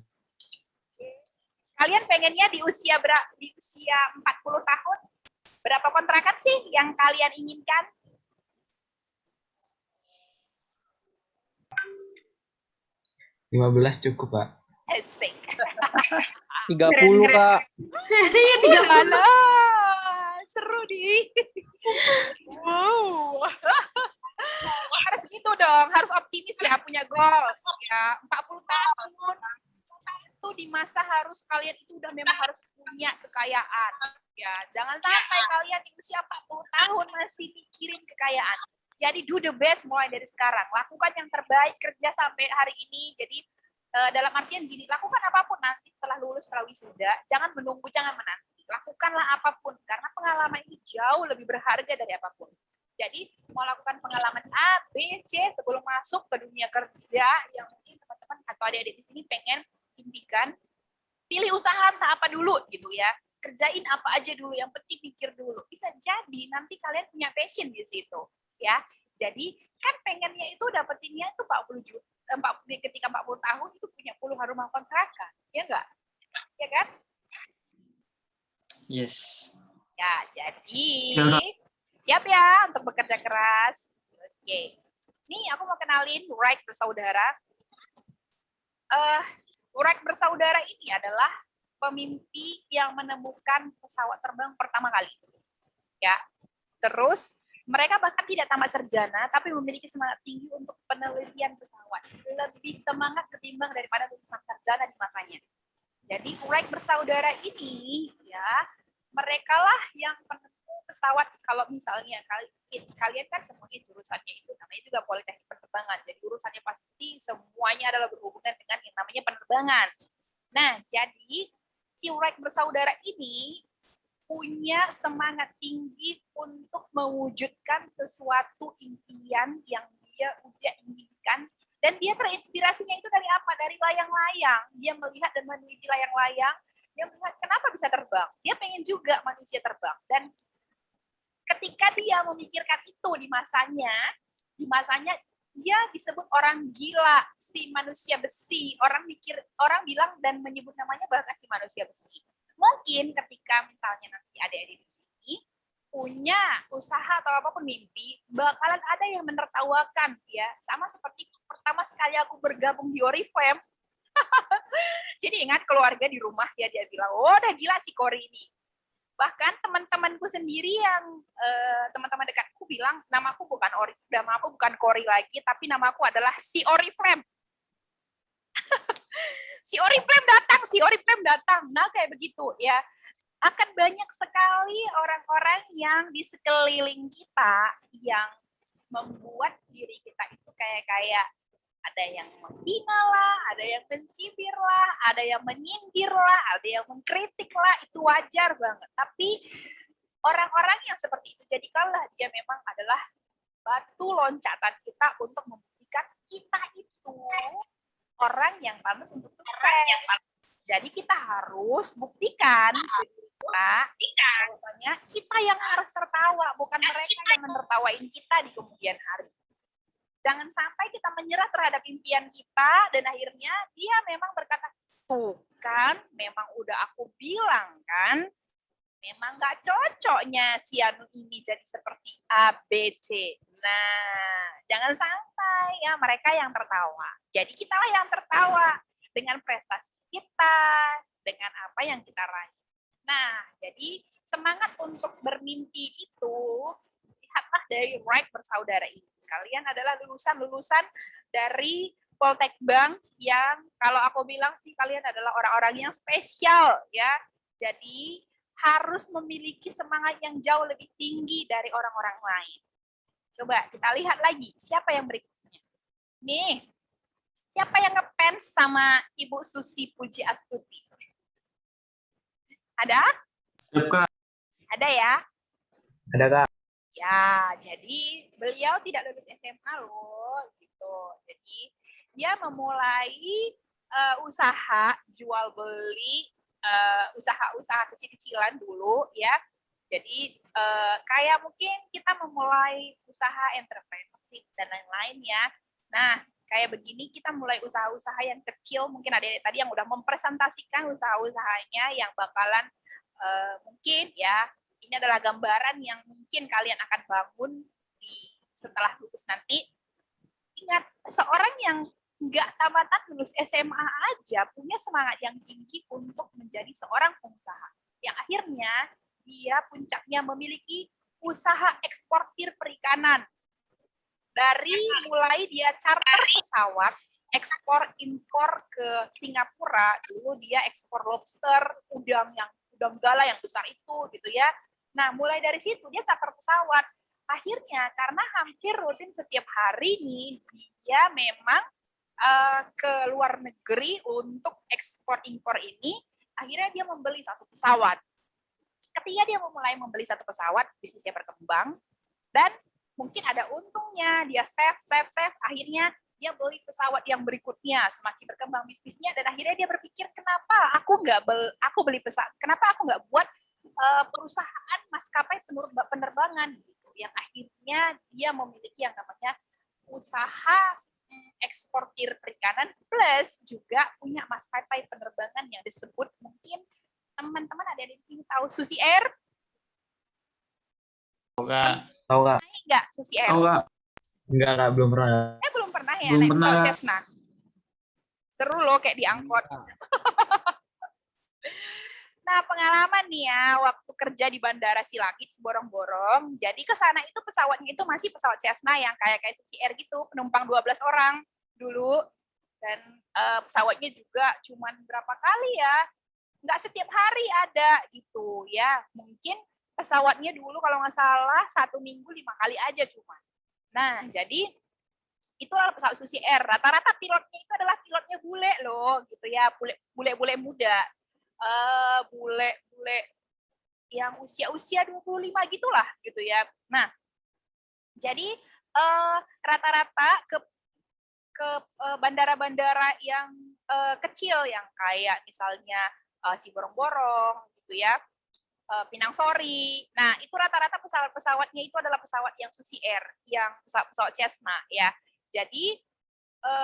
Kalian pengennya di usia 40 tahun? Berapa kontrakan sih yang kalian inginkan? 15 cukup Kak. Asik. 30 Kak. Iya, 30. Alah, seru nih. Wow. Harus gitu dong, harus optimis ya, punya goals ya. 40 tahun itu di masa harus kalian itu udah memang harus punya kekayaan. Ya, jangan sampai kalian di usia 40 tahun masih mikirin kekayaan. Jadi do the best mulai dari sekarang. Lakukan yang terbaik, kerja sampai hari ini. Jadi dalam artian gini, lakukan apapun nanti setelah lulus, setelah wisuda. Jangan menunggu, jangan menanti. Lakukanlah apapun, karena pengalaman ini jauh lebih berharga dari apapun. Jadi mau lakukan pengalaman A, B, C sebelum masuk ke dunia kerja yang mungkin teman-teman atau adik-adik di sini pengen impikan, pilih usaha entah apa dulu gitu ya. Kerjain apa aja dulu, yang penting pikir dulu. Bisa jadi nanti kalian punya passion di situ ya. Jadi kan pengennya itu dapetinnya itu 40 juta, ketika 40 tahun itu punya puluhan rumah kontrakan, ya enggak? Ya kan? Yes. Ya, jadi siap ya untuk bekerja keras. Oke. Nih aku mau kenalin Wright Bersaudara. Wright Bersaudara ini adalah pemimpi yang menemukan pesawat terbang pertama kali. Ya. Terus mereka bahkan tidak tamat sarjana, tapi memiliki semangat tinggi untuk penelitian pesawat. Lebih semangat ketimbang daripada lulusan sarjana di masanya. Jadi Wright Bersaudara ini, ya, mereka lah yang penemu pesawat. Kalau misalnya kalian kan semuanya jurusannya itu namanya juga politeknik penerbangan. Jadi urusannya pasti semuanya adalah berhubungan dengan yang namanya penerbangan. Nah, jadi si Wright Bersaudara ini punya semangat tinggi untuk mewujudkan sesuatu impian yang dia udah inginkan, dan dia terinspirasinya itu dari apa? Dari layang-layang. Dia melihat dan meneliti layang-layang, dia melihat kenapa bisa terbang. Dia pengen juga manusia terbang. Dan ketika dia memikirkan itu di masanya dia disebut orang gila, si manusia besi. Orang bilang dan menyebut namanya bahkan si manusia besi. Mungkin ketika misalnya nanti adik-adik di sini punya usaha atau apapun mimpi, bakalan ada yang menertawakan ya, sama seperti pertama sekali aku bergabung di Oriflame. Jadi ingat keluarga di rumah ya, dia bilang, oh udah gila si Kori ini. Bahkan teman-temanku sendiri yang teman-teman dekatku bilang, namaku bukan Kori lagi, tapi namaku adalah si Oriflame. Si Oriflame datang. Nah, kayak begitu ya. Akan banyak sekali orang-orang yang di sekeliling kita yang membuat diri kita itu kayak Ada yang menghina lah, ada yang mencibir lah, ada yang menyindir lah, ada yang mengkritik lah, itu wajar banget. Tapi orang-orang yang seperti itu, jadikanlah dia memang adalah batu loncatan kita untuk membuktikan kita itu orang yang pantas untuk sukses. Jadi kita harus buktikan kita yang harus tertawa, bukan mereka yang menertawain kita di kemudian hari. Jangan sampai kita menyerah terhadap impian kita dan akhirnya dia memang berkata, tuh kan, memang udah aku bilang kan, memang nggak cocoknya si Anu ini jadi seperti A, B, C. Nah, jangan sampai ya mereka yang tertawa. Jadi kitalah yang tertawa dengan prestasi kita, dengan apa yang kita raih. Nah, jadi semangat untuk bermimpi itu, lihatlah dari Wright bersaudara ini. Kalian adalah lulusan-lulusan dari Poltek Bank yang kalau aku bilang sih kalian adalah orang-orang yang spesial ya. Jadi harus memiliki semangat yang jauh lebih tinggi dari orang-orang lain. Coba kita lihat lagi, siapa yang berikutnya? Nih, siapa yang ngefans sama Ibu Susi Puji Astuti? Ada? Ada ya? Ada Kak. Ya, jadi beliau tidak lulus SMA loh, gitu. Jadi dia memulai usaha jual beli, usaha-usaha kecil-kecilan dulu ya. Jadi kayak mungkin kita memulai usaha entrepreneurship dan lain-lain ya. Nah, kayak begini kita mulai usaha-usaha yang kecil, mungkin ada tadi yang udah mempresentasikan usaha-usahanya yang bakalan mungkin ya. Ini adalah gambaran yang mungkin kalian akan bangun setelah lulus nanti. Ingat, seorang yang nggak tamatan lulus SMA aja punya semangat yang tinggi untuk menjadi seorang pengusaha. Yang akhirnya dia puncaknya memiliki usaha eksportir perikanan. Dari mulai dia charter pesawat, ekspor impor ke Singapura, dulu dia ekspor lobster, udang gala yang besar itu gitu ya. Nah, mulai dari situ dia charter pesawat. Akhirnya karena hampir rutin setiap hari nih dia memang ke luar negeri untuk ekspor impor ini, akhirnya dia membeli satu pesawat. Ketika dia memulai membeli satu pesawat, bisnisnya berkembang dan mungkin ada untungnya, dia save, akhirnya dia beli pesawat yang berikutnya, semakin berkembang bisnisnya dan akhirnya dia berpikir kenapa aku beli pesawat, kenapa aku nggak buat perusahaan maskapai penerbangan gitu, yang akhirnya dia memiliki yang namanya usaha eksportir perikanan plus juga punya maskapai penerbangan yang disebut, mungkin teman-teman ada di sini tahu Susi Air? Tahu Kak. Tahu Kak? Naik nggak Susi Air? Tahu Kak. Enggak Kak, belum pernah. Belum pernah ya Belum naik pernah, pesawat Kak. Cessna. Seru loh kayak diangkut. Nah, pengalaman nih ya, waktu kerja di Bandara Silangit, Borong-Borong, jadi ke sana itu pesawatnya itu masih pesawat Cessna yang kayak Susi Air gitu, penumpang 12 orang dulu, dan pesawatnya juga cuman berapa kali ya, nggak setiap hari ada gitu ya, mungkin pesawatnya dulu kalau nggak salah 1 minggu 5 kali aja cuma. Nah, jadi itu adalah pesawat Susi Air, rata-rata pilotnya itu adalah pilotnya bule loh, gitu ya, bule-bule muda. Bule yang usia 25 gitulah gitu ya. Nah, jadi rata-rata ke bandara-bandara yang kecil yang kayak misalnya si Borong-Borong gitu ya, Pinang Sori. Nah, itu rata-rata pesawat-pesawatnya itu adalah pesawat yang Susi Air, yang pesawat Cessna ya. Jadi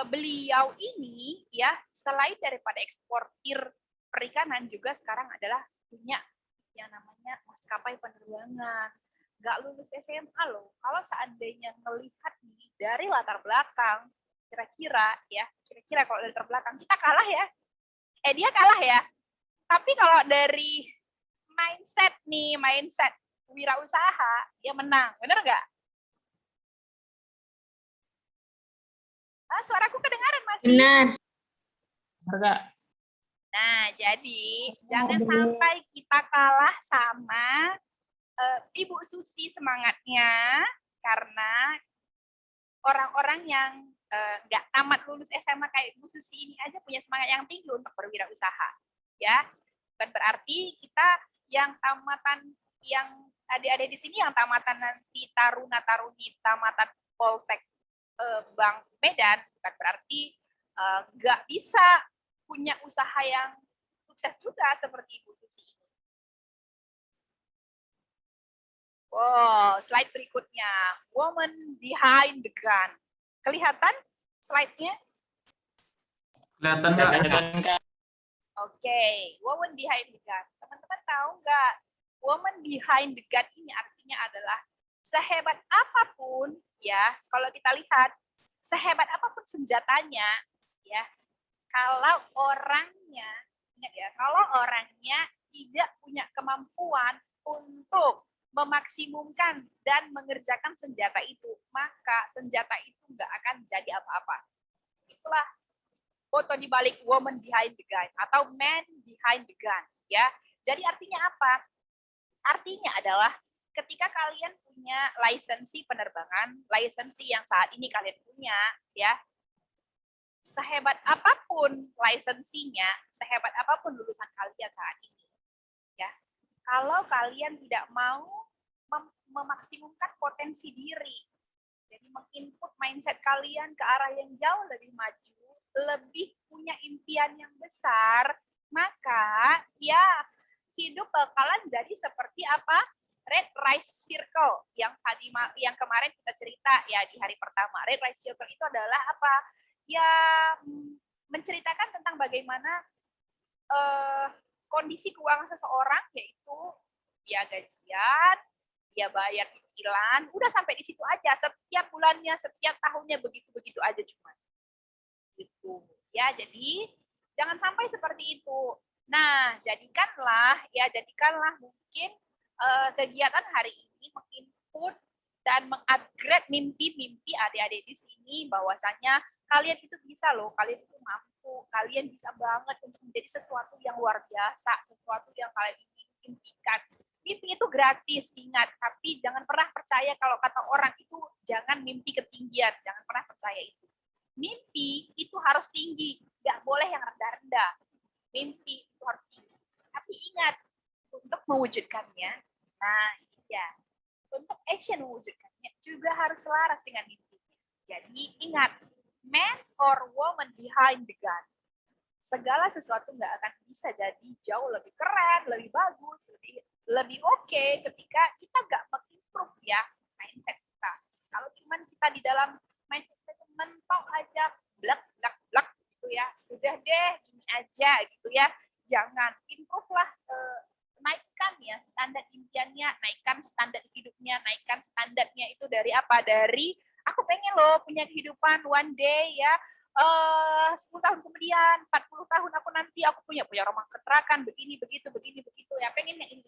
beliau ini ya selain daripada eksportir perikanan juga sekarang adalah punya yang namanya maskapai penerbangan. Nggak lulus SMA loh. Kalau seandainya melihat nih dari latar belakang, kira-kira kalau dari latar belakang kita kalah ya. Dia kalah ya. Tapi kalau dari mindset wirausaha, dia menang. Bener nggak? Suaraku kedengaran masih? Benar. Kak. Nah, jadi jangan sampai kita kalah sama Ibu Susi semangatnya, karena orang-orang yang nggak tamat lulus SMA kayak Bu Susi ini aja punya semangat yang tinggi untuk berwirausaha, ya. Bukan berarti kita yang tamatan, yang adik-adik di sini yang tamatan nanti taruna-taruni tamatan Poltek Bank Medan, bukan berarti nggak bisa punya usaha yang sukses juga seperti Ibu Susi ini. Wow, slide berikutnya, woman behind the gun. Kelihatan slide-nya? Kelihatan Kak. Oke, woman behind the gun. Teman-teman tahu nggak? Woman behind the gun ini artinya adalah sehebat apapun, ya, kalau kita lihat, sehebat apapun senjatanya, ya, kalau orangnya, ingat ya, kalau orangnya tidak punya kemampuan untuk memaksimumkan dan mengerjakan senjata itu, maka senjata itu nggak akan jadi apa-apa. Itulah foto di balik woman behind the gun atau man behind the gun, ya. Jadi artinya apa? Artinya adalah ketika kalian punya lisensi penerbangan, lisensi yang saat ini kalian punya, ya, sehebat apapun lisensinya, sehebat apapun lulusan kalian saat ini, ya, kalau kalian tidak mau memaksimumkan potensi diri, jadi menginput mindset kalian ke arah yang jauh lebih maju, lebih punya impian yang besar, maka ya hidup bakalan jadi seperti apa? Red Rice Circle yang tadi yang kemarin kita cerita ya di hari pertama. Red Rice Circle itu adalah apa? Ya menceritakan tentang bagaimana kondisi keuangan seseorang, yaitu dia gajian, dia bayar cicilan, udah sampai di situ aja. Setiap bulannya, setiap tahunnya begitu-begitu aja cuma. Gitu. Ya, jadi jangan sampai seperti itu. Nah, jadikanlah mungkin kegiatan hari ini menginput dan mengupgrade mimpi-mimpi adik-adik di sini bahwasanya kalian itu bisa loh, kalian itu mampu, kalian bisa banget untuk menjadi sesuatu yang luar biasa, sesuatu yang kalian impikan. Mimpi itu gratis, ingat, tapi jangan pernah percaya kalau kata orang itu jangan mimpi ketinggian, jangan pernah percaya itu. Mimpi itu harus tinggi, nggak boleh yang rendah-rendah. Mimpi itu harus tinggi. Tapi ingat, untuk mewujudkannya, nah ya, untuk action mewujudkannya juga harus selaras dengan mimpi. Jadi ingat, man or woman behind the gun. Segala sesuatu nggak akan bisa jadi jauh lebih keren, lebih bagus, lebih oke ketika kita nggak mengimprove ya mindset kita. Kalau cuman kita di dalam mindset kita mentok aja, blak gitu ya, udah deh gini aja gitu ya, jangan improve lah, naikkan ya standar impiannya, naikkan standar hidupnya, naikkan standarnya itu dari apa? Dari aku pengen loh punya kehidupan one day ya, 10 tahun kemudian, 40 tahun aku nanti aku punya rumah kontrakan begini begitu ya, pengennya ini.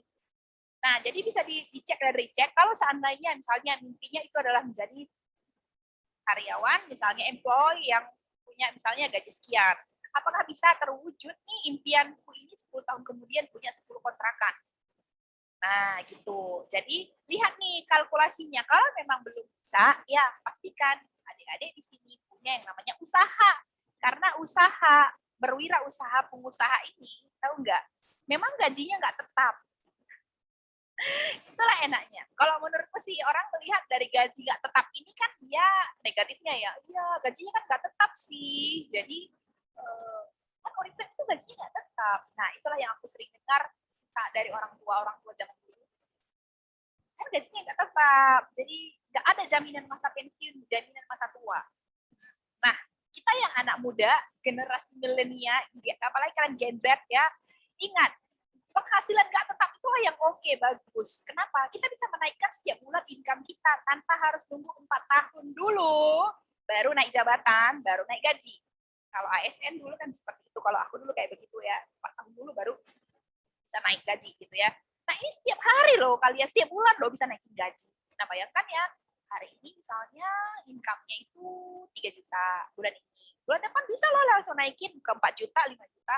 Nah, jadi bisa dicek dan recheck kalau seandainya misalnya mimpinya itu adalah menjadi karyawan, misalnya employee yang punya misalnya gaji sekian. Apakah bisa terwujud nih impianku ini 10 tahun kemudian punya 10 kontrakan? Nah, gitu. Jadi, lihat nih kalkulasinya. Kalau memang belum bisa, ya pastikan adik-adik di sini punya yang namanya usaha. Karena usaha, berwirausaha, pengusaha ini, tahu nggak? Memang gajinya nggak tetap. Itulah enaknya. Kalau menurutku sih orang melihat dari gaji nggak tetap ini kan ya negatifnya ya. Iya, gajinya kan nggak tetap sih. Jadi, kan orang itu gajinya nggak tetap. Nah, itulah yang aku sering dengar dari orang tua zaman dulu. Kan gajinya nggak tetap. Jadi, nggak ada jaminan masa pensiun, jaminan masa tua. Nah, kita yang anak muda, generasi milenial, apalagi kalian Gen Z ya, ingat, penghasilan nggak tetap itulah yang oke, bagus. Kenapa? Kita bisa menaikkan setiap bulan income kita tanpa harus nunggu 4 tahun dulu, baru naik jabatan, baru naik gaji. Kalau ASN dulu kan seperti itu, kalau aku dulu kayak begitu ya, 4 tahun dulu baru bisa naik gaji gitu ya. Nah ini setiap hari loh, kalian setiap bulan loh bisa naikin gaji. Nah bayangkan ya, hari ini misalnya income-nya itu 3 juta bulan ini. Bulan depan bisa loh langsung naikin ke 4 juta, 5 juta.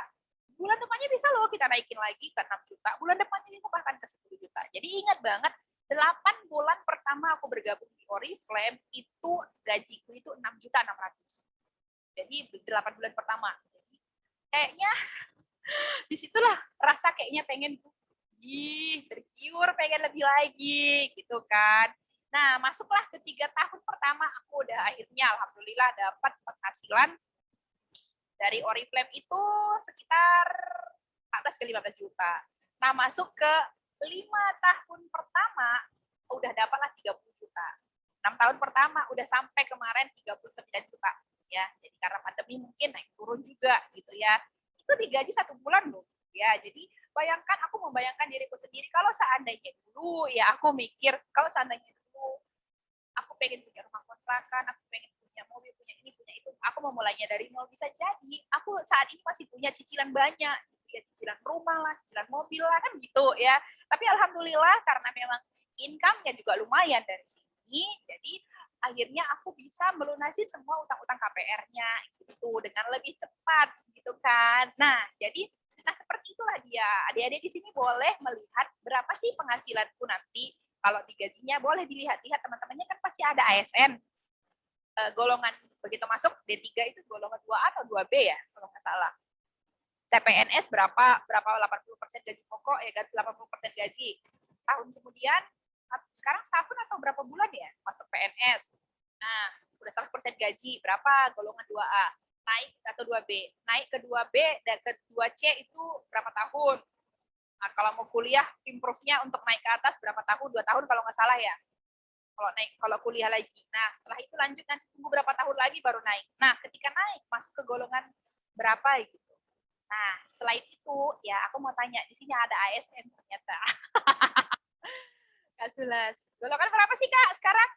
Bulan depannya bisa loh kita naikin lagi ke 6 juta. Bulan depannya bisa bahkan ke 10 juta. Jadi ingat banget, 8 bulan pertama pertama aku bergabung di Oriflame itu gajiku itu 6.600.000. Jadi 8 bulan pertama. Jadi, kayaknya disitulah rasa kayaknya pengen tergiur pengen lebih lagi gitu kan. Nah, masuklah ke 3 tahun pertama aku udah akhirnya alhamdulillah dapat penghasilan dari Oriflame itu sekitar 14 ke 15 juta. Nah, masuk ke 5 tahun pertama udah dapatlah 30 juta. 6 tahun pertama udah sampai kemarin 39 juta ya. Jadi karena pandemi mungkin naik turun juga gitu ya. Itu digaji 1 bulan loh. Ya, jadi bayangkan aku membayangkan diriku sendiri kalau seandainya dulu ya aku mikir kalau seandainya dulu aku pengen punya rumah kontrakan, aku pengen punya mobil, punya ini, punya itu, aku memulainya dari nol bisa jadi. Aku saat ini masih punya cicilan banyak, ya cicilan rumah lah, cicilan mobil lah kan gitu ya. Tapi alhamdulillah karena memang income-nya juga lumayan dari sini, jadi akhirnya aku bisa melunasi semua utang-utang KPR-nya gitu dengan lebih cepat gitu kan. Nah, jadi seperti itulah dia. Adik-adik di sini boleh melihat berapa sih penghasilanku nanti kalau digajinya, boleh dilihat-lihat teman-temannya kan pasti ada ASN. Golongan begitu masuk D3 itu golongan 2A atau 2B ya kalau nggak salah. CPNS berapa 80% gaji pokok ya, 80% gaji. Tahun kemudian sekarang setahun atau berapa bulan ya masuk PNS. Nah, udah 100% gaji, berapa golongan 2A? Naik atau 2B. Naik ke 2B dan ke 2C itu berapa tahun? Nah, kalau mau kuliah, improve-nya untuk naik ke atas berapa tahun? 2 tahun kalau nggak salah ya. Kalau kuliah lagi. Nah, setelah itu lanjut nanti tunggu berapa tahun lagi baru naik. Nah, ketika naik masuk ke golongan berapa gitu. Nah, selain itu ya aku mau tanya, di sini ada ASN ternyata. Kak Sulas. Golongan berapa sih Kak sekarang?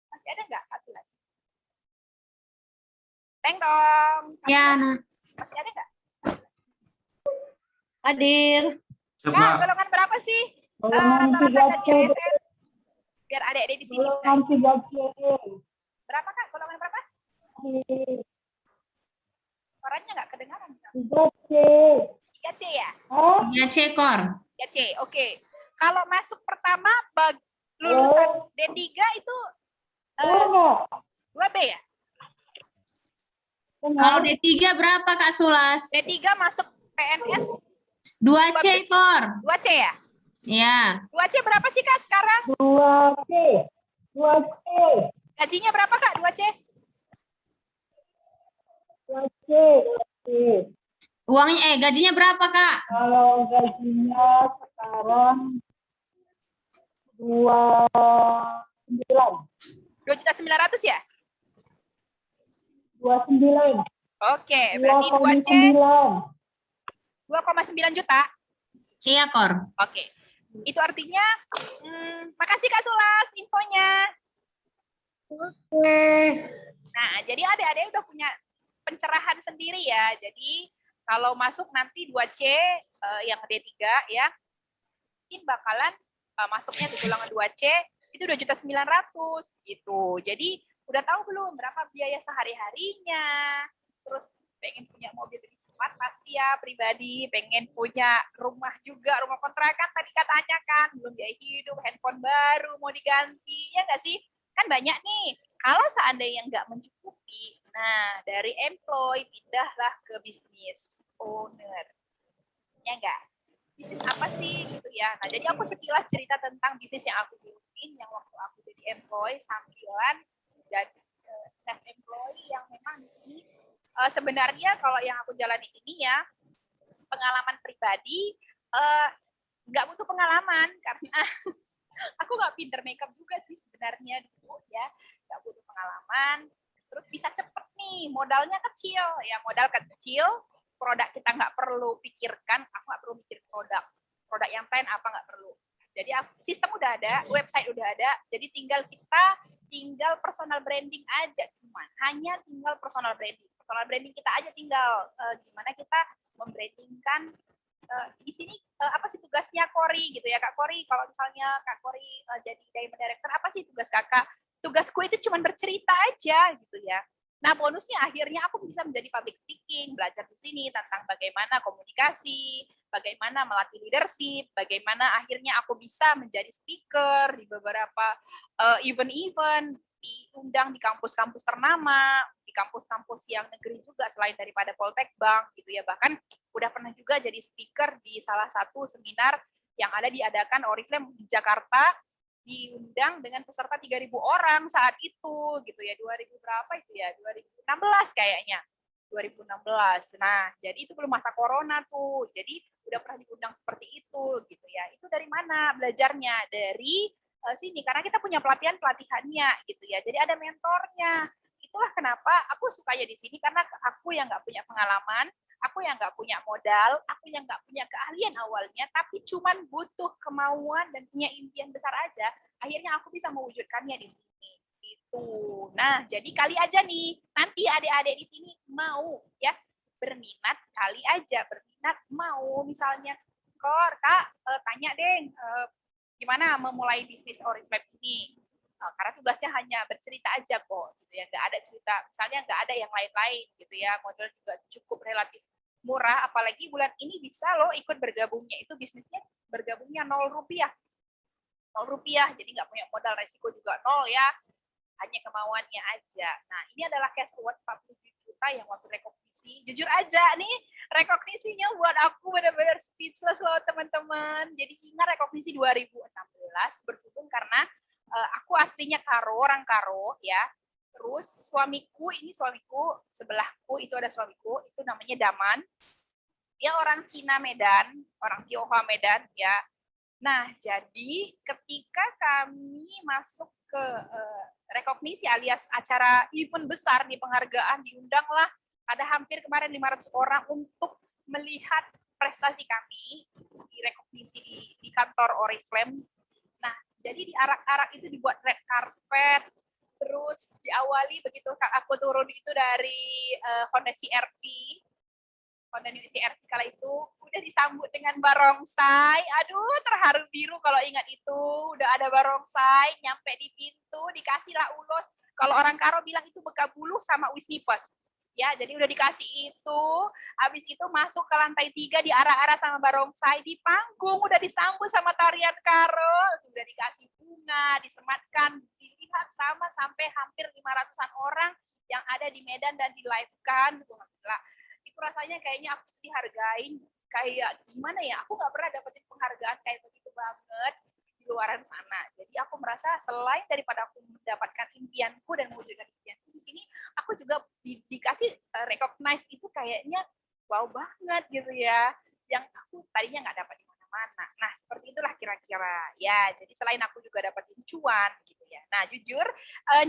Masih ada nggak Kak Sulas? Teng dong. Ya, nah. Masih ada nggak? Hadir. Kak, Coba golongan berapa sih? Golongan Rata-rata 3C. gaji ASN. Biar adik-adik di sini bisa. Golongan 3C. Berapa Kak? Golongan berapa? Suaranya nggak kedengaran. 3C. 3C ya? Oh, Ya, cekor. 3C, oke. Kalau masuk pertama, lulusan D3 itu enggak. 2B ya? Kalau D3 berapa Kak Sulas? D3 masuk PNS 2C, Kor. 2C ya? Ya. 2C berapa sih Kak sekarang? 2C. 2C. Gajinya berapa Kak 2C? 2C. 2C. Uangnya gajinya berapa, Kak? Kalau gajinya sekarang 29. 2.900.000 ya? 29. Oke, berarti 2C 2,9 juta. Iya, Kor. Oke. Itu artinya, makasih Kak Sulas infonya. Nah, jadi adik-adik udah punya pencerahan sendiri ya. Jadi, kalau masuk nanti 2C yang D3 ya, mungkin bakalan masuknya di golongan 2C itu 2.900.000 gitu. Jadi udah tahu belum berapa biaya sehari-harinya? Terus pengen punya mobil lebih cepat pasti ya pribadi, pengen punya rumah juga, rumah kontrakan tadi katanya kan, belum biaya hidup, handphone baru mau diganti, ya nggak sih? Kan banyak nih. Kalau seandainya nggak mencukupi, nah dari employee pindahlah ke bisnis owner. Ya nggak? Bisnis apa sih gitu ya. Nah, jadi aku sekilas cerita tentang bisnis yang aku gelutin yang waktu aku jadi employee sambilan dan self employee yang memang di sini sebenarnya kalau yang aku jalani ini ya pengalaman pribadi nggak butuh pengalaman karena aku nggak pinter makeup juga sih sebenarnya dulu ya, nggak butuh pengalaman, terus bisa cepet nih, modalnya kecil ya, modal kecil, produk kita nggak perlu pikirkan, aku nggak perlu mikir produk yang lain apa nggak perlu, jadi sistem udah ada, website udah ada, jadi tinggal personal branding aja, hanya tinggal personal branding kita aja, tinggal gimana kita membrandingkan di sini apa sih tugasnya Kori gitu ya Kak Kori, kalau misalnya Kak Kori jadi Diamond Director, apa sih tugas Kakak? Tugasku itu cuma bercerita aja gitu ya. Nah bonusnya akhirnya aku bisa menjadi public speaking, belajar di sini tentang bagaimana komunikasi, bagaimana melatih leadership, bagaimana akhirnya aku bisa menjadi speaker di beberapa event-event, diundang di kampus-kampus ternama, di kampus-kampus yang negeri juga selain daripada Poltek Bank gitu ya. Bahkan udah pernah juga jadi speaker di salah satu seminar yang ada diadakan Oriflame di Jakarta, diundang dengan peserta 3.000 orang saat itu gitu ya. 2000 berapa itu ya? 2016 kayaknya. 2016. Nah, jadi itu belum masa corona tuh. Jadi udah pernah diundang seperti itu gitu ya. Itu dari mana belajarnya? Dari sini, karena kita punya pelatihannya gitu ya. Jadi ada mentornya. Itulah kenapa aku sukanya di sini, karena aku yang nggak punya pengalaman, aku yang nggak punya modal, aku yang nggak punya keahlian awalnya, tapi cuman butuh kemauan dan punya impian besar aja, akhirnya aku bisa mewujudkannya di sini. Gitu. Nah, jadi kali aja nih, nanti adik-adik di sini mau ya berminat, kali aja berminat mau misalnya, Kak, tanya deh, gimana memulai bisnis Oriflame ini? Karena tugasnya hanya bercerita aja kok, gitu ya. Nggak ada cerita, misalnya nggak ada yang lain-lain, gitu ya. Modal juga cukup relatif murah, apalagi bulan ini bisa loh ikut bergabungnya. Itu bisnisnya bergabungnya 0 rupiah. 0 rupiah, jadi nggak punya modal, resiko juga 0 ya. Hanya kemauannya aja. Nah, ini adalah cash award 47 juta yang waktu rekognisi. Jujur aja nih, rekognisinya buat aku benar-benar speechless loh teman-teman. Jadi ingat rekognisi 2016 berhubung karena aku aslinya Karo, orang Karo ya. Terus suamiku sebelahku itu ada suamiku, itu namanya Daman. Dia orang Cina Medan, orang Tionghoa Medan ya. Nah, jadi ketika kami masuk ke rekognisi alias acara event besar di penghargaan, diundanglah ada hampir kemarin 500 orang untuk melihat prestasi kami di rekognisi di kantor Oriflame. Nah, jadi di arak-arak itu dibuat red carpet, terus diawali begitu aku turun itu dari Honda CR-V kala itu udah disambut dengan barongsai. Aduh, terharu biru kalau ingat itu. Udah ada barongsai, nyampe di pintu, dikasihlah ulos. Kalau orang Karo bilang itu beka buluh sama wisnipes. Ya, jadi udah dikasih itu. Habis itu masuk ke lantai 3 diarah-arah sama barongsai, di panggung udah disambut sama tarian Karo, udah dikasih bunga, disematkan, dilihat sama sampai hampir 500-an orang yang ada di Medan dan di live-kan gitu. Itu rasanya kayaknya aku dihargain kayak gimana ya, aku nggak pernah dapetin penghargaan kayak begitu banget di luaran sana. Jadi aku merasa selain daripada aku mendapatkan impianku dan mewujudkan impianku, di sini aku juga dikasih recognize itu kayaknya wow banget gitu ya, yang aku tadinya nggak dapat di mana-mana. Nah, seperti itulah kira-kira ya. Jadi selain aku juga dapetin cuan gitu ya. Nah, jujur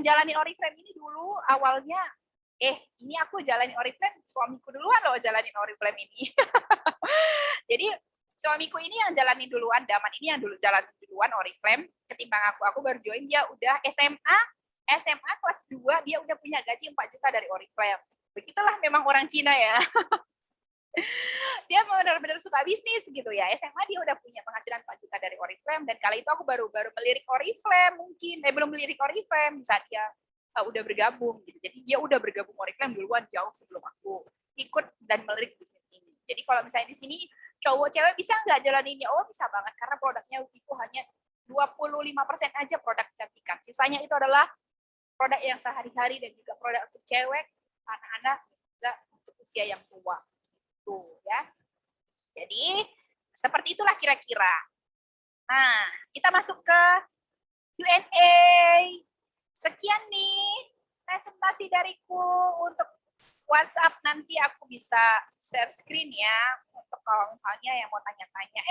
jalanin Oriflame ini dulu awalnya ini aku jalanin Oriflame, suamiku duluan loh jalanin Oriflame ini. Jadi suamiku ini yang jalanin duluan, Daman ini yang dulu jalanin duluan Oriflame ketimbang aku baru join. Dia udah SMA kelas 2 dia udah punya gaji 4 juta dari Oriflame. Begitulah memang orang Cina ya. Dia benar-benar suka bisnis gitu ya. SMA dia udah punya penghasilan 4 juta dari Oriflame, dan kala itu aku baru melirik Oriflame mungkin. Belum melirik Oriflame saat dia udah bergabung gitu. Jadi dia udah bergabung Oriflame duluan jauh sebelum aku ikut dan melirik bisnis ini. Jadi kalau misalnya di sini cowok cewek bisa nggak jalaninnya? Oh, bisa banget, karena produknya itu hanya 25% aja produk kecantikan. Sisanya itu adalah produk yang sehari-hari dan juga produk untuk cewek, anak-anak, juga untuk usia yang tua. Tuh ya. Jadi seperti itulah kira-kira. Nah, kita masuk ke Q&A. Sekian nih presentasi dariku untuk WhatsApp. Nanti aku bisa share screen ya untuk kalau misalnya yang mau tanya-tanya.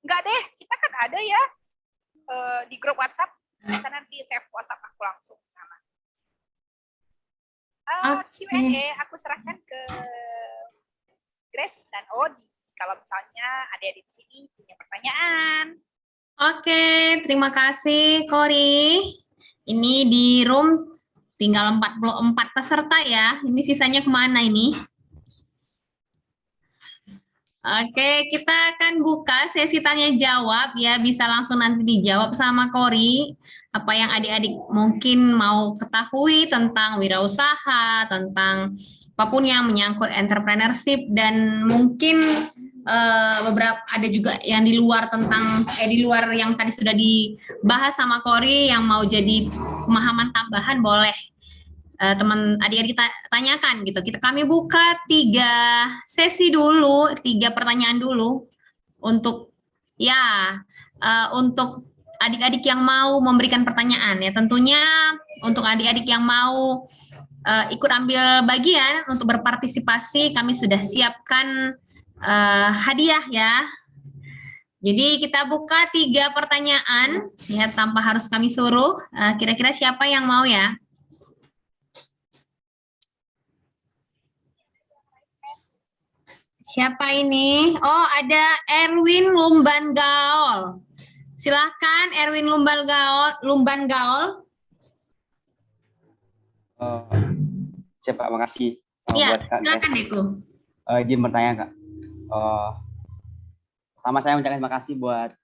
Enggak deh, kita kan ada ya di grup WhatsApp. Kita nanti save WhatsApp aku langsung ke sana. Q&A aku serahkan ke Grace dan Odi. Kalau misalnya ada di sini punya pertanyaan. Oke, terima kasih Kori. Ini di room tinggal 44 peserta ya. Ini sisanya kemana ini? Oke, kita akan buka sesi tanya jawab ya. Bisa langsung nanti dijawab sama Kori. Apa yang adik-adik mungkin mau ketahui tentang wirausaha, tentang apapun yang menyangkut entrepreneurship, dan mungkin beberapa ada juga yang di luar di luar yang tadi sudah dibahas sama Kori yang mau jadi pemahaman tambahan boleh teman adik-adik kita tanyakan gitu. Kami buka 3 sesi dulu, 3 pertanyaan dulu untuk untuk adik-adik yang mau memberikan pertanyaan ya. Tentunya untuk adik-adik yang mau ikut ambil bagian untuk berpartisipasi, kami sudah siapkan hadiah ya. Jadi kita buka 3 pertanyaan ya tanpa harus kami suruh. Kira-kira siapa yang mau ya? Siapa ini? Oh, ada Erwin Lumban Gaol. Silakan Erwin Lumban Gaol. Siapa? Makasih Iya, buat Kak. silakan Deku. Izin bertanya Kak. Pertama saya mengucapkan terima kasih buat